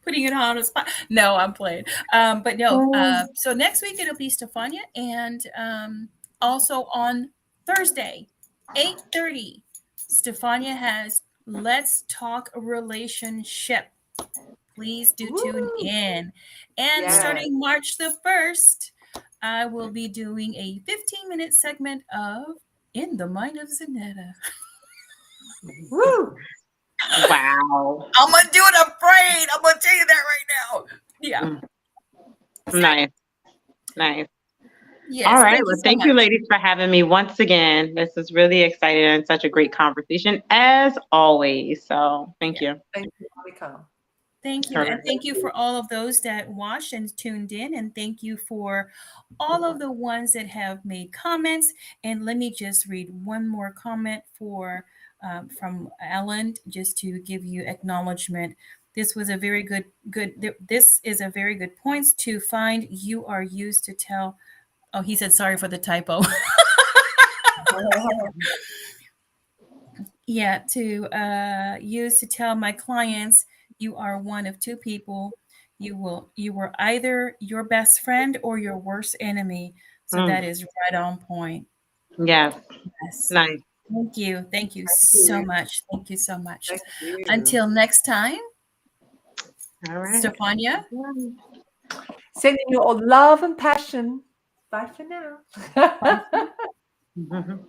putting it on the spot. No, I'm playing. But no. So next week it'll be Stefania, and also on Thursday, 8:30, Stefania has Let's Talk Relationship. Please do tune in. And starting March the 1st, I will be doing a 15-minute segment of In the Mind of Zanetta. Woo! Wow. I'm gonna do it afraid. I'm gonna tell you that right now. Yeah. Nice. Nice. Yes. All right. Thank you Well, so thank you, much. ladies, for having me once again. This is really exciting and such a great conversation, as always. So thank you. Thank you, Monica. Thank you. Sure. And thank you for all of those that watched and tuned in. And thank you for all of the ones that have made comments. And let me just read one more comment from Ellen, just to give you acknowledgement. This was a very this is a very good points to find. You are used to tell. Oh, he said, sorry for the typo. Yeah, to use to tell my clients you are one of two people. You were either your best friend or your worst enemy. So that is right on point. Yes. Yes. Nice. Thank you. Thank you so much. Thank you so much. Thank you. Until next time, All right. Stefania. Sending you all love and passion. Bye for now. Mhm.